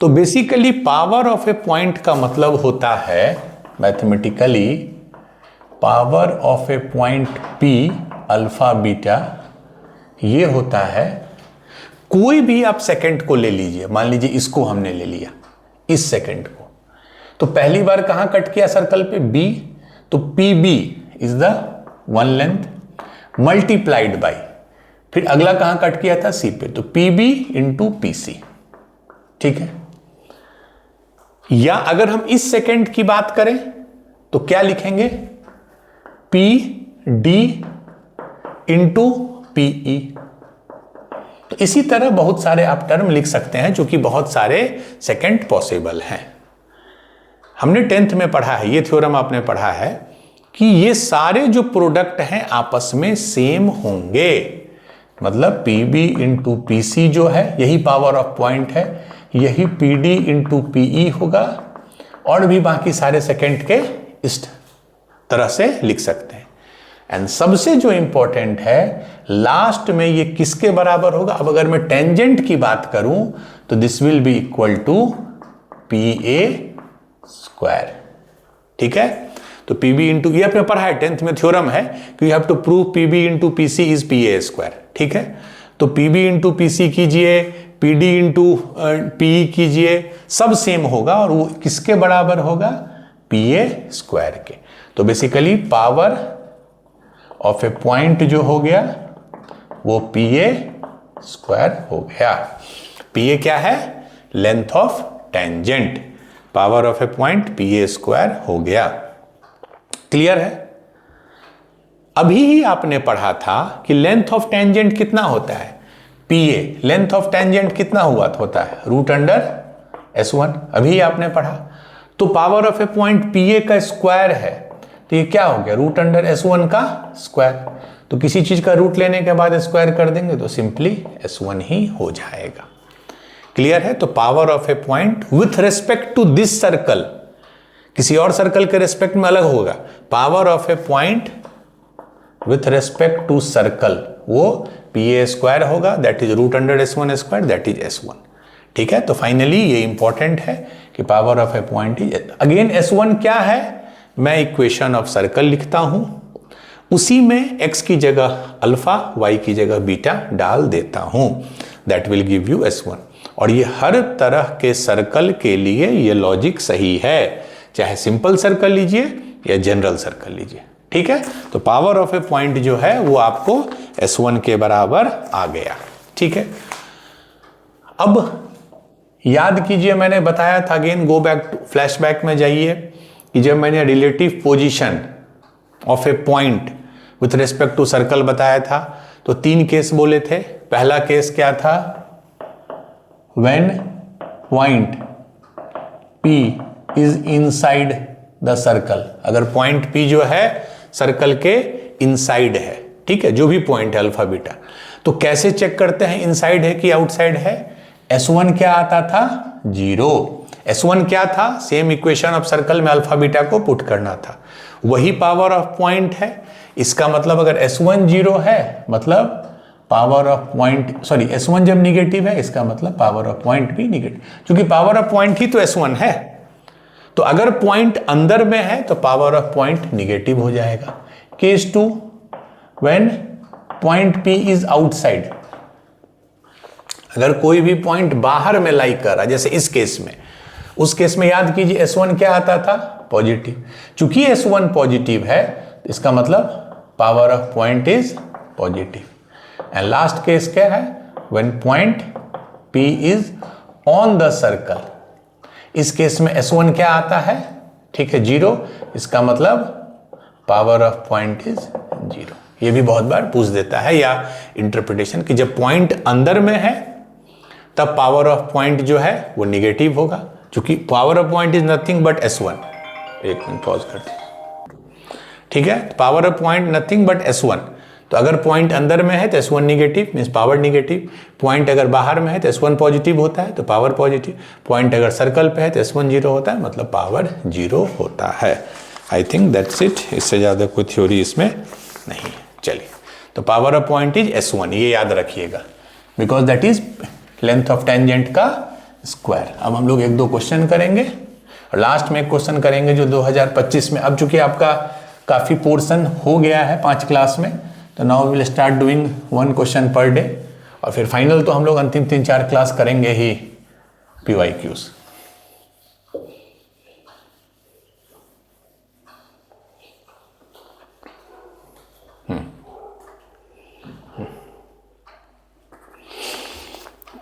तो basically power of a point का मतलब होता है mathematically power of a point P alpha beta, ये होता है कोई भी आप सेकंड को ले लीजिए। मान लीजिए इसको हमने ले लिया, इस सेकंड को, तो पहली बार कहां कट किया सर्कल पे B, तो PB is the one length multiplied by, फिर अगला कहां कट किया था C पे, तो PB इंटू PC। ठीक है, या अगर हम इस सेकंड की बात करें तो क्या लिखेंगे, PD इंटू PE। तो इसी तरह बहुत सारे आप टर्म लिख सकते हैं, जो कि बहुत सारे सेकंड पॉसिबल हैं। हमने 10th में पढ़ा है, ये थ्योरम आपने पढ़ा है कि ये सारे जो प्रोडक्ट हैं आपस में सेम होंगे। मतलब PB इंटू PC जो है, यही पावर ऑफ पॉइंट है, यही PD इंटू PE होगा, और भी बाकी सारे सेकंड के इस तरह से लिख सकते हैं। एंड सबसे जो इंपॉर्टेंट है, लास्ट में ये किसके बराबर होगा। अब अगर मैं टेंजेंट की बात करूं तो this will be equal to PA square. ठीक है, तो PB इंटू, ये आपने पढ़ा है 10th में थ्योरम है कि you have to prove PB into PC is PA square. ठीक है, तो PB इंटू PC कीजिए, PD इंटू PE कीजिए, सब सेम होगा, और वो किसके बराबर होगा, PA स्क्वायर के। तो basically power of a point जो हो गया वो PA स्क्वायर हो गया। PA क्या है, length of tangent, power of a point PA square हो गया। क्लियर है। अभी ही आपने पढ़ा था कि लेंथ ऑफ टेंजेंट कितना होता है, PA। लेंथ ऑफ टेंजेंट कितना होता है, रूट अंडर S1, अभी आपने पढ़ा। तो power of a point PA का स्क्वायर है, तो ये क्या हो गया, रूट अंडर S1 का स्क्वायर। तो किसी चीज का रूट लेने के बाद स्क्वायर कर देंगे तो सिंपली S1 ही हो जाएगा। क्लियर है? तो power of a point with respect to this circle, किसी और सर्कल के रिस्पेक्ट में अलग होगा। Power of a point with respect to circle वो PA स्क्वायर होगा, that is root under S1 square, that is S1। ठीक है, तो फाइनली ये इंपॉर्टेंट है कि power of a point is, again S1 क्या है, मैं इक्वेशन ऑफ सर्कल लिखता हूं, उसी में x की जगह अल्फा, y की जगह बीटा डाल देता हूं, that will give you S1। और ये हर तरह के सर्कल के लिए ये लॉजिक सही है, चाहे सिंपल सर्कल लीजिए या जनरल सर्कल लीजिए। ठीक है, तो पावर ऑफ ए पॉइंट जो है वो आपको S1 के बराबर आ गया। ठीक है, अब याद कीजिए मैंने बताया था, अगेन गो बैक, फ्लैशबैक में जाइए कि जब मैंने relative position of a point with respect to circle बताया था तो 3 केस बोले थे। पहला केस क्या था, when point P is inside the circle, अगर पॉइंट P जो है सर्कल के इनसाइड है, ठीक है, जो भी पॉइंट है अल्फा बीटा, तो कैसे चेक करते हैं इनसाइड है कि आउटसाइड है। S1 क्या आता था, 0। S1 क्या था, सेम इक्वेशन ऑफ सर्कल में अल्फा बीटा को पुट करना था, वही पावर ऑफ पॉइंट है। इसका मतलब अगर S1 0 है मतलब power of point, sorry S1 जब निगेटिव है इसका मतलब पावर ऑफ पॉइंट भी निगेटिव, क्योंकि पावर ऑफ पॉइंट ही तो S1 है। तो अगर पॉइंट अंदर में है तो पावर ऑफ पॉइंट निगेटिव हो जाएगा। Case 2, when point P is outside, अगर कोई भी पॉइंट बाहर में लाई कर रहा है, जैसे इस केस में, उस केस में याद कीजिए S1 क्या आता था, पॉजिटिव। चूंकि S1 पॉजिटिव है इसका मतलब power of point is positive. And last case क्या है, when point P is on the circle, इस केस में S1 क्या आता है, ठीक है, 0, इसका मतलब पावर ऑफ पॉइंट इज 0। ये भी बहुत बार पूछ देता है या इंटरप्रिटेशन कि जब पॉइंट अंदर में है तब पावर ऑफ पॉइंट जो है वो निगेटिव होगा, क्योंकि power of point is nothing but S1। एक मिनट पॉज करते हैं, ठीक है, power of point nothing but S1। तो अगर पॉइंट अंदर में है तो S1 negative means power negative, point अगर बाहर में है तो S1 पॉजिटिव होता है तो पावर पॉजिटिव, पॉइंट अगर सर्कल पे है तो S1 0 होता है मतलब पावर 0 होता है। आई थिंक दैट्स इट, इससे ज़्यादा कोई थ्योरी इसमें नहीं। चलिए, तो power of point is S1, ये याद रखिएगा, because that is length of tangent का स्क्वायर। अब हम लोग 1-2 क्वेश्चन करेंगे और लास्ट में एक क्वेश्चन करेंगे जो 2025 में, अब चूंकि आपका काफ़ी पोर्शन हो गया है 5 क्लास में, तो now will start doing 1 question per day, और फिर फाइनल तो हम लोग अंतिम 3-4 क्लास करेंगे ही PYQs।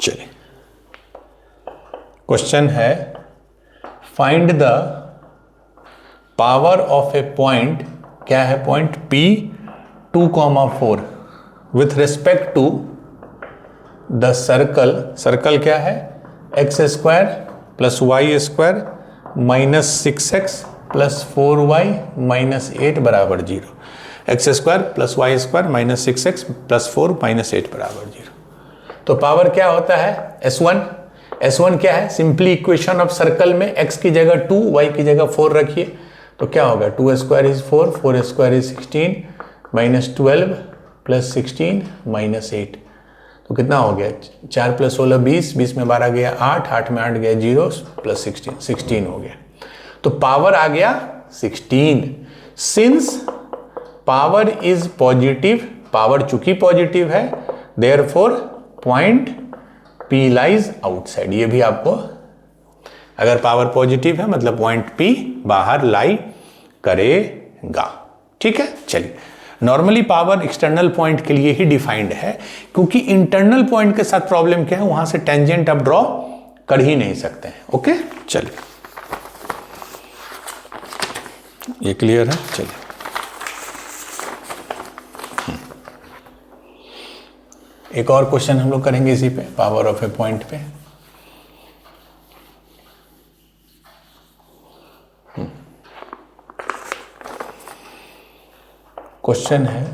चलिए, क्वेश्चन है find the power of a point, क्या है point P 2,4 with respect to the circle, circle क्या है x square plus Y square minus 6x plus 4y minus 8 बराबर 0, X square plus Y square minus 6x plus 4 minus 8 बराबर 0। तो power क्या होता है, S1। S1 क्या है, सिंपली इक्वेशन ऑफ सर्कल में x की जगह 2, y की जगह 4 रखिए, तो क्या होगा, 2 square is 4, 4 square is 16 minus 12 plus 16 minus 8, तो कितना हो गया, 4 प्लस 16 20, 20 में 12 गया 8, 8 में 8 गया 0 प्लस 16, 16 हो गया। तो पावर आ गया 16। Since power is positive, power चूंकि पॉजिटिव है, therefore point P lies outside. ये भी आपको, अगर पावर पॉजिटिव है मतलब पॉइंट P बाहर लाई करेगा। ठीक है, चलिए, नॉर्मली पावर एक्सटर्नल पॉइंट के लिए ही डिफाइंड है, क्योंकि इंटरनल पॉइंट के साथ प्रॉब्लम क्या है, वहां से टेंजेंट आप ड्रॉ कर ही नहीं सकते हैं। ओके, चलिए, ये क्लियर है। चलिए, एक और क्वेश्चन हम लोग करेंगे इसी पे, पावर ऑफ ए पॉइंट पे। क्वेश्चन है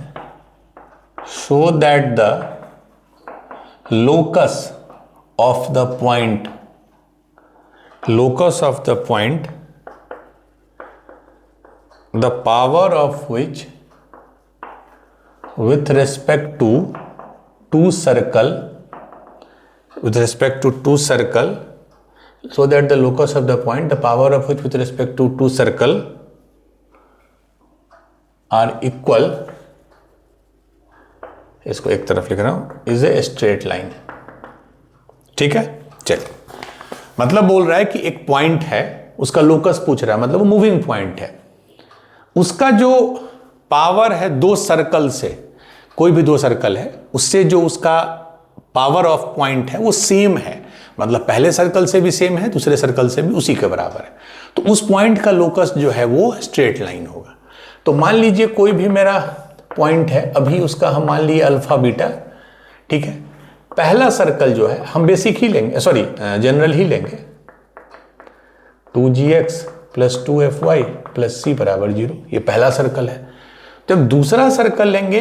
so that the locus of the point the power of which with respect to two circle so that the locus of the point the power of which with respect to two circle are equal, इसको एक तरफ लिख रहा हूं, is a straight line. ठीक है, चलिए, मतलब बोल रहा है कि एक पॉइंट है, उसका लोकस पूछ रहा है, मतलब वो मूविंग पॉइंट है, उसका जो पावर है दो सर्कल से, कोई भी दो सर्कल है उससे जो उसका पावर ऑफ पॉइंट है वो सेम है, मतलब पहले सर्कल से भी सेम है, दूसरे सर्कल से भी उसी के बराबर है, तो उस पॉइंट का लोकस जो है वो स्ट्रेट लाइन होगा। तो मान लीजिए कोई भी मेरा पॉइंट है, अभी उसका हम मान लिए अल्फा बीटा, ठीक है, पहला सर्कल जो है हम बेसिक ही लेंगे, सॉरी जनरल ही लेंगे, 2gx plus 2fy plus c बराबर 0, ये पहला सर्कल है। जब दूसरा सर्कल लेंगे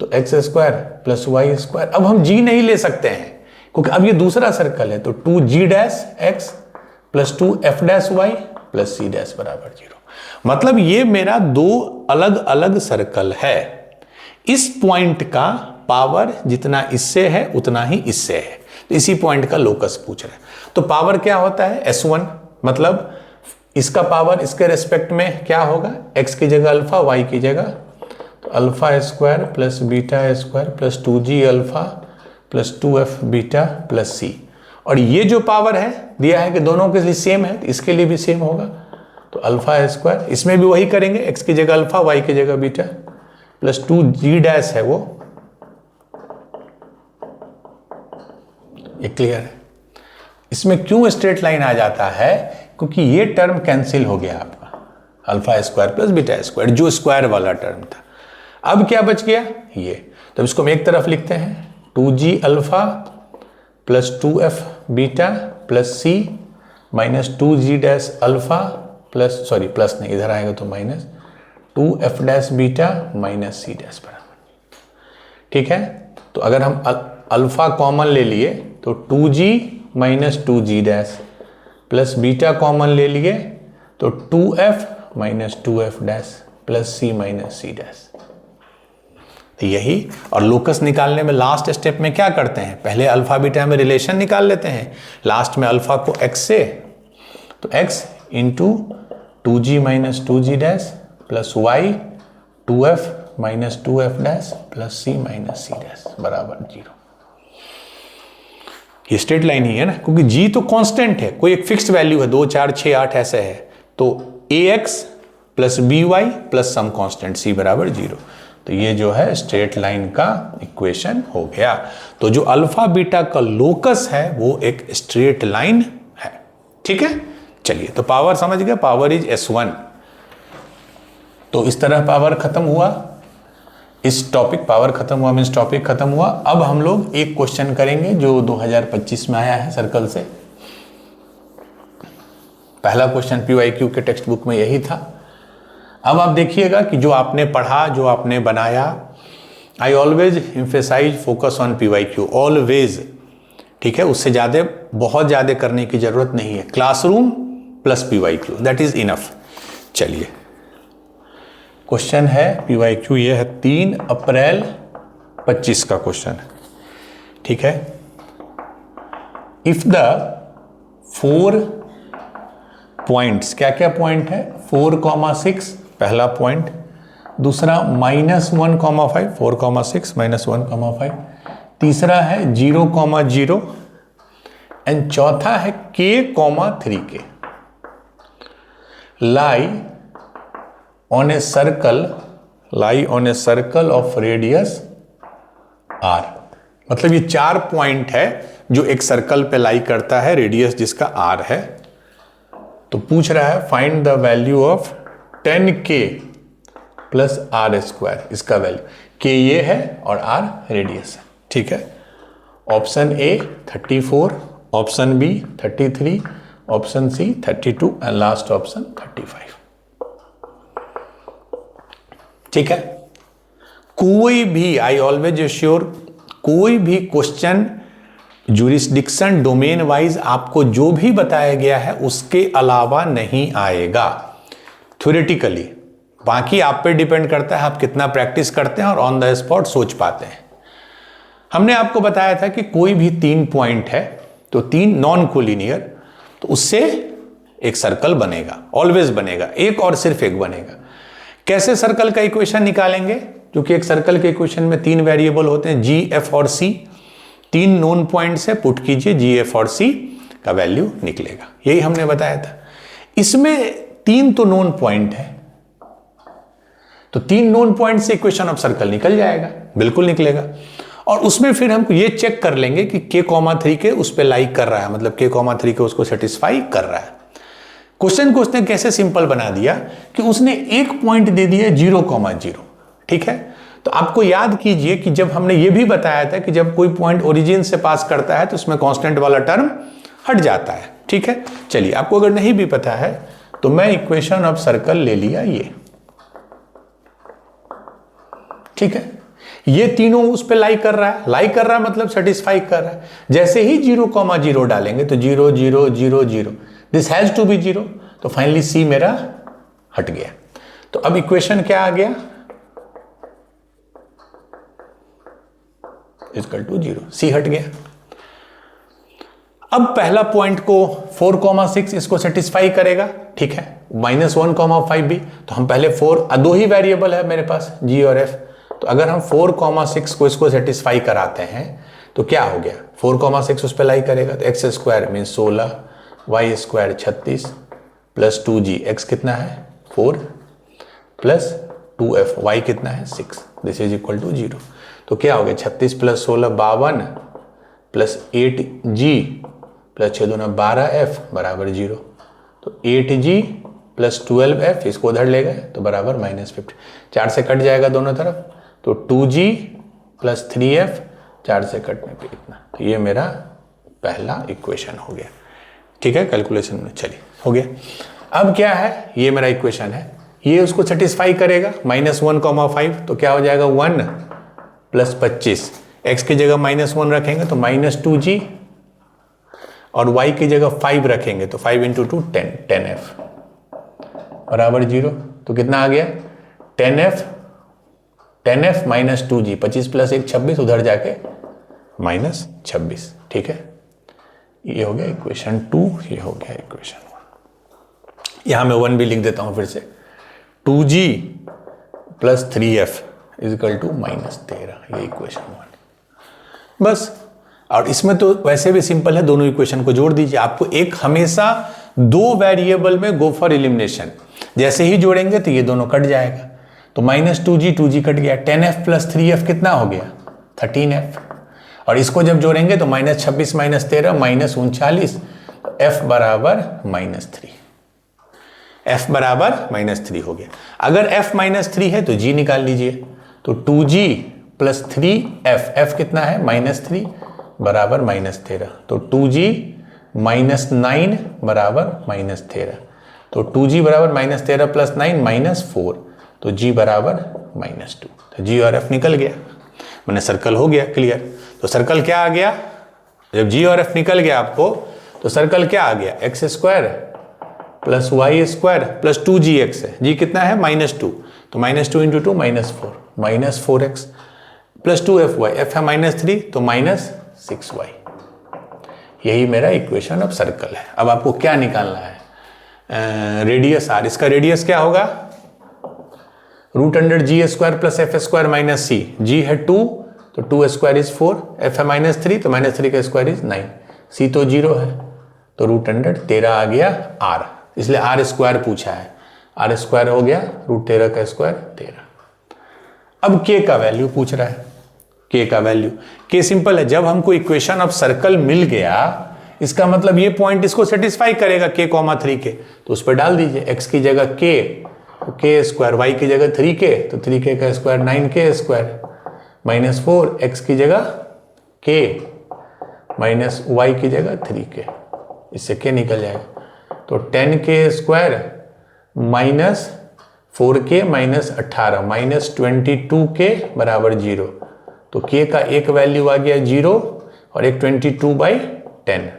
तो X square plus Y square, अब हम g नहीं ले सकते हैं क्योंकि अब ये दूसरा सर्कल है, तो 2g dash x plus 2f dash y plus c dash बराबर 0। मतलब ये मेरा दो अलग अलग सर्कल है, इस पॉइंट का पावर जितना इससे है उतना ही इससे है, तो इसी पॉइंट का लोकस पूछ रहे हैं। तो पावर क्या होता है S1, मतलब इसका पावर इसके रेस्पेक्ट में क्या होगा, x की जगह अल्फा, y की जगह, तो alpha square plus beta square plus 2g alpha plus 2f beta plus c, और ये जो पावर है दिया है कि दोनों के लिए सेम है, तो इसके लिए भी सेम होगा, तो अल्फा स्क्वायर, इसमें भी वही करेंगे, x की जगह अल्फा, y की जगह बीटा प्लस 2g डैश है वो, ये क्लियर है। इसमें क्यों स्ट्रेट लाइन आ जाता है, क्योंकि ये टर्म कैंसिल हो गया आपका, alpha square plus beta square, जो स्क्वायर वाला टर्म था। अब क्या बच गया ये, तो इसको हम एक तरफ लिखते हैं, 2g alpha plus 2f beta plus c minus 2g dash alpha plus, sorry plus नहीं, इधर आएगा तो minus 2f dash beta minus c dash बराबर। ठीक है, तो अगर हम अल्फा कॉमन ले लिए तो 2g minus 2g dash plus beta common ले लिए तो 2f minus 2f dash plus c minus c dash, तो यही। और लोकस निकालने में लास्ट स्टेप में क्या करते हैं, पहले अल्फा बीटा में रिलेशन निकाल लेते हैं, लास्ट में अल्फा को x से, तो x into 2g minus 2g dash plus y 2f minus 2f dash plus c minus c dash बराबर 0। ये स्ट्रेट लाइन ही है ना, क्योंकि g तो कांस्टेंट है, कोई एक फिक्स्ड वैल्यू है, 2 4 6 8 ऐसे है, तो ax plus by plus some constant c बराबर 0, तो ये जो है स्ट्रेट लाइन का इक्वेशन हो गया। तो जो अल्फा बीटा का लोकस है वो एक स्ट्रेट लाइन है। ठीक है, चलिए, तो पावर समझ गए, पावर इज S1। तो इस तरह पावर खत्म हुआ, इस टॉपिक पावर खत्म हुआ, मीन्स टॉपिक खत्म हुआ। अब हम लोग एक क्वेश्चन करेंगे जो 2025 में आया है सर्कल से। पहला क्वेश्चन PYQ के टेक्स्ट बुक में यही था। अब आप देखिएगा कि जो आपने पढ़ा, जो आपने बनाया, I always emphasize focus on PYQ, always, ठीक है, उससे ज़्यादा बहुत ज़्यादा करने की ज़रूरत नहीं है, classroom plus PYQ that is enough. चलिए, क्वेश्चन है PYQ, ये है 3 अप्रैल 25 का क्वेश्चन है। ठीक है, इफ द 4 पॉइंट्स, क्या क्या पॉइंट है, 4,6 पहला पॉइंट, दूसरा -1,5, 4,6 -1,5, तीसरा है 0,0 एंड चौथा है k,3k lie on a circle of radius r। मतलब ये 4 पॉइंट है जो एक सर्कल पे लाई करता है, रेडियस जिसका r है। तो पूछ रहा है find the value of 10k plus r square, इसका वैल्यू, k ये है और r रेडियस है। ठीक है, option A 34, option B 33, option C 32 and last option 35। ठीक है, कोई भी, आई ऑलवेज एश्योर, कोई भी क्वेश्चन ज्यूरिसडिक्शन डोमेन वाइज आपको जो भी बताया गया है उसके अलावा नहीं आएगा थ्योरेटिकली। बाकी आप पे डिपेंड करता है आप कितना प्रैक्टिस करते हैं और ऑन द स्पॉट सोच पाते हैं। हमने आपको बताया था कि कोई भी 3 पॉइंट है तो 3 नॉन कोलिनियर, तो उससे एक सर्कल बनेगा, ऑलवेज बनेगा, एक और सिर्फ एक बनेगा। कैसे सर्कल का इक्वेशन निकालेंगे? क्योंकि एक सर्कल के इक्वेशन में 3 वेरिएबल होते हैं, जी, एफ और सी। 3 नोन पॉइंट से पुट कीजिए, जी, एफ और सी का वैल्यू निकलेगा। यही हमने बताया था। इसमें 3 तो नोन पॉइंट है, तो 3 नोन पॉइंट से इक्वेशन ऑफ सर्कल निकल जाएगा, बिल्कुल निकलेगा। और उसमें फिर हम ये चेक कर लेंगे कि k,3 के उस पर लाइक कर रहा है, मतलब k,3 के उसको सेटिस्फाई कर रहा है। क्वेश्चन को उसने कैसे सिंपल बना दिया कि उसने एक पॉइंट दे दिया 0,0, ठीक है। तो आपको याद कीजिए कि जब हमने ये भी बताया था कि जब कोई पॉइंट ओरिजिन से पास करता है तो उसमें कांस्टेंट वाला टर्म हट जाता है, ठीक है। चलिए, आपको अगर नहीं भी पता है तो मैं इक्वेशन ऑफ सर्कल ले लिया ये, ठीक है। ये तीनों उस पे लाइक कर रहा है, लाइक कर रहा है मतलब सेटिस्फाई कर रहा है। जैसे ही 0,0 डालेंगे तो 0 0 0 0, दिस हैज टू बी 0, तो फाइनली सी मेरा हट गया। तो अब इक्वेशन क्या आ गया? इक्वल टू 0, सी हट गया। अब पहला पॉइंट को 4,6 इसको सेटिस्फाई करेगा, ठीक है। -1,5 भी, तो हम पहले 4, 2 ही वेरिएबल है मेरे पास, जी और एफ। तो अगर हम 4,6 को इसको सेटिस्फाई कराते हैं तो क्या हो गया? 4,6 उस पर लाई करेगा तो x square mean 16, y square 36 plus 2g, x कितना है 4 प्लस 2f, y कितना है 6, दिस इज इक्वल टू 0। तो क्या हो गया? 36 प्लस 16 52 प्लस 8g प्लस 6 दूना 12f बराबर 0। तो 8g प्लस 12f, इसको उधर ले गए तो बराबर -50, 4 से कट जाएगा दोनों तरफ, तो 2g प्लस 3f, 4 से कटने पे इतना। तो ये मेरा पहला इक्वेशन हो गया, ठीक है। कैलकुलेशन में चलिए हो गया। अब क्या है? ये मेरा इक्वेशन है, ये उसको सेटिस्फाई करेगा। -1,5, तो क्या हो जाएगा 1 प्लस 25, x की जगह -1 रखेंगे तो -2g, और y की जगह 5 रखेंगे तो 5 × 2 10, 10f बराबर 0। तो कितना आ गया? 10f -2g, 25 प्लस 1 26, उधर जाके -26, ठीक है। ये हो गया इक्वेशन 2, ये हो गया इक्वेशन 1। यहां मैं 1 भी लिख देता हूं फिर से, 2g plus 3f equal to -13, ये इक्वेशन 1। बस। और इसमें तो वैसे भी सिंपल है, दोनों इक्वेशन को जोड़ दीजिए। आपको एक हमेशा 2 वेरिएबल में गो फॉर एलिमिनेशन, जैसे ही जोड़ेंगे तो ये दोनों कट जाएगा। तो -2g कट गया, 10f प्लस 3f कितना हो गया? 13f। और इसको जब जोड़ेंगे तो -26 -13 -39, तो f बराबर -3, f बराबर -3 हो गया। अगर f -3 है तो g निकाल लीजिए, तो 2g प्लस 3f, f कितना है? -3 बराबर -13, तो 2g -9 बराबर -13, तो 2g बराबर -13 प्लस 9 -4, तो g बराबर -2। तो g और f निकल गया, मैंने सर्कल हो गया क्लियर। तो सर्कल क्या आ गया? जब g और f निकल गया आपको, तो सर्कल क्या आ गया? x square plus Y square plus 2gx है, g कितना है? -2, तो -2 × 2 -4, -4x प्लस 2fy, f है -3 तो -6y। यही मेरा इक्वेशन ऑफ सर्कल है। अब आपको क्या निकालना है? Radius r। इसका रेडियस क्या होगा? √g² plus f² minus c। g है 2 तो 2 स्क्वायर इज 4, f है -3 तो -3 का स्क्वायर इज 9, c तो 0 है तो √13 आ गया r, इसलिए r स्क्वायर पूछा है। r स्क्वायर हो गया √13 का स्क्वायर 13। अब k का वैल्यू पूछ रहा है, k का वैल्यू। k सिंपल है, जब हमको इक्वेशन ऑफ सर्कल मिल गया इसका मतलब ये पॉइंट इसको सेटिस्फाई करेगा k,3 के, तो उस पर डाल दीजिए x की जगह k, तो k स्क्वायर, y की जगह 3k तो 3k का स्क्वायर 9k स्क्वायर -4, x की जगह k माइनस y की जगह 3k, इससे k निकल जाएगा तो 10k square 4k minus 18 minus 22k बराबर 0। तो k का एक वैल्यू आ गया 0 और एक 22/10।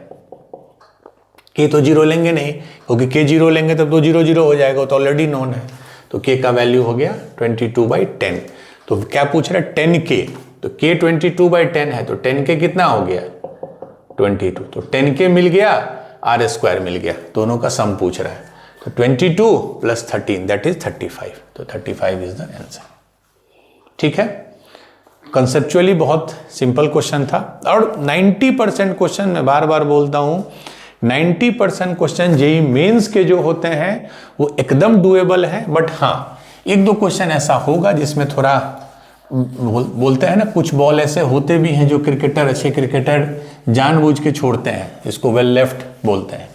k तो 0 लेंगे नहीं, क्योंकि k 0 लेंगे तब तो 0 0 हो जाएगा, तो ऑलरेडी नोन है। तो k का वैल्यू हो गया 22/10। तो क्या पूछ रहा है 10k, तो k 22/10 है, तो 10k कितना हो गया 22। तो 10k मिल गया, आर स्क्वायर मिल गया, दोनों का सम पूछ रहा है। तो 22 प्लस 13 दैट इज 35। तो 35 इज द आंसर। ठीक है, कंसेप्चुअली बहुत सिंपल क्वेश्चन था। और 90% क्वेश्चन, मैं बार बार बोलता हूं, 90% क्वेश्चन जेईई मेंस के जो होते हैं वो एकदम डुएबल है। बट हाँ, एक दो क्वेश्चन ऐसा होगा जिसमें थोड़ा बोलते हैं ना, कुछ बॉल ऐसे होते भी हैं जो क्रिकेटर, अच्छे क्रिकेटर जानबूझ के छोड़ते हैं, इसको वेल लेफ्ट बोलते हैं।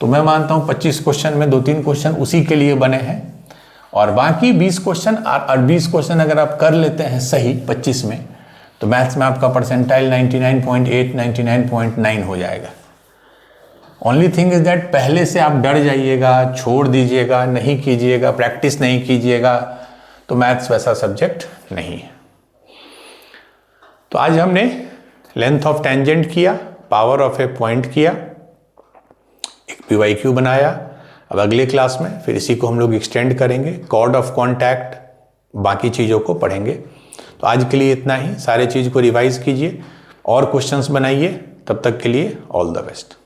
तो मैं मानता हूं 25 क्वेश्चन में 2-3 क्वेश्चन उसी के लिए बने हैं, और बाकी 20 क्वेश्चन और 20 क्वेश्चन अगर आप कर लेते हैं सही 25 में, तो मैथ्स में आपका परसेंटाइल 99.8 99.9 हो जाएगा। ओनली थिंग इज दैट पहले से आप डर जाइएगा, छोड़ दीजिएगा, नहीं कीजिएगा, प्रैक्टिस नहीं कीजिएगा, तो मैथ्स वैसा सब्जेक्ट नहीं है। तो आज हमने लेंथ ऑफ टेंजेंट किया, पावर ऑफ ए पॉइंट किया, एक PYQ बनाया। अब अगले क्लास में फिर इसी को हम लोग एक्सटेंड करेंगे, कॉर्ड ऑफ कॉन्टैक्ट, बाकी चीज़ों को पढ़ेंगे। तो आज के लिए इतना ही, सारे चीज़ को रिवाइज कीजिए और क्वेश्चंस बनाइए। तब तक के लिए ऑल द बेस्ट।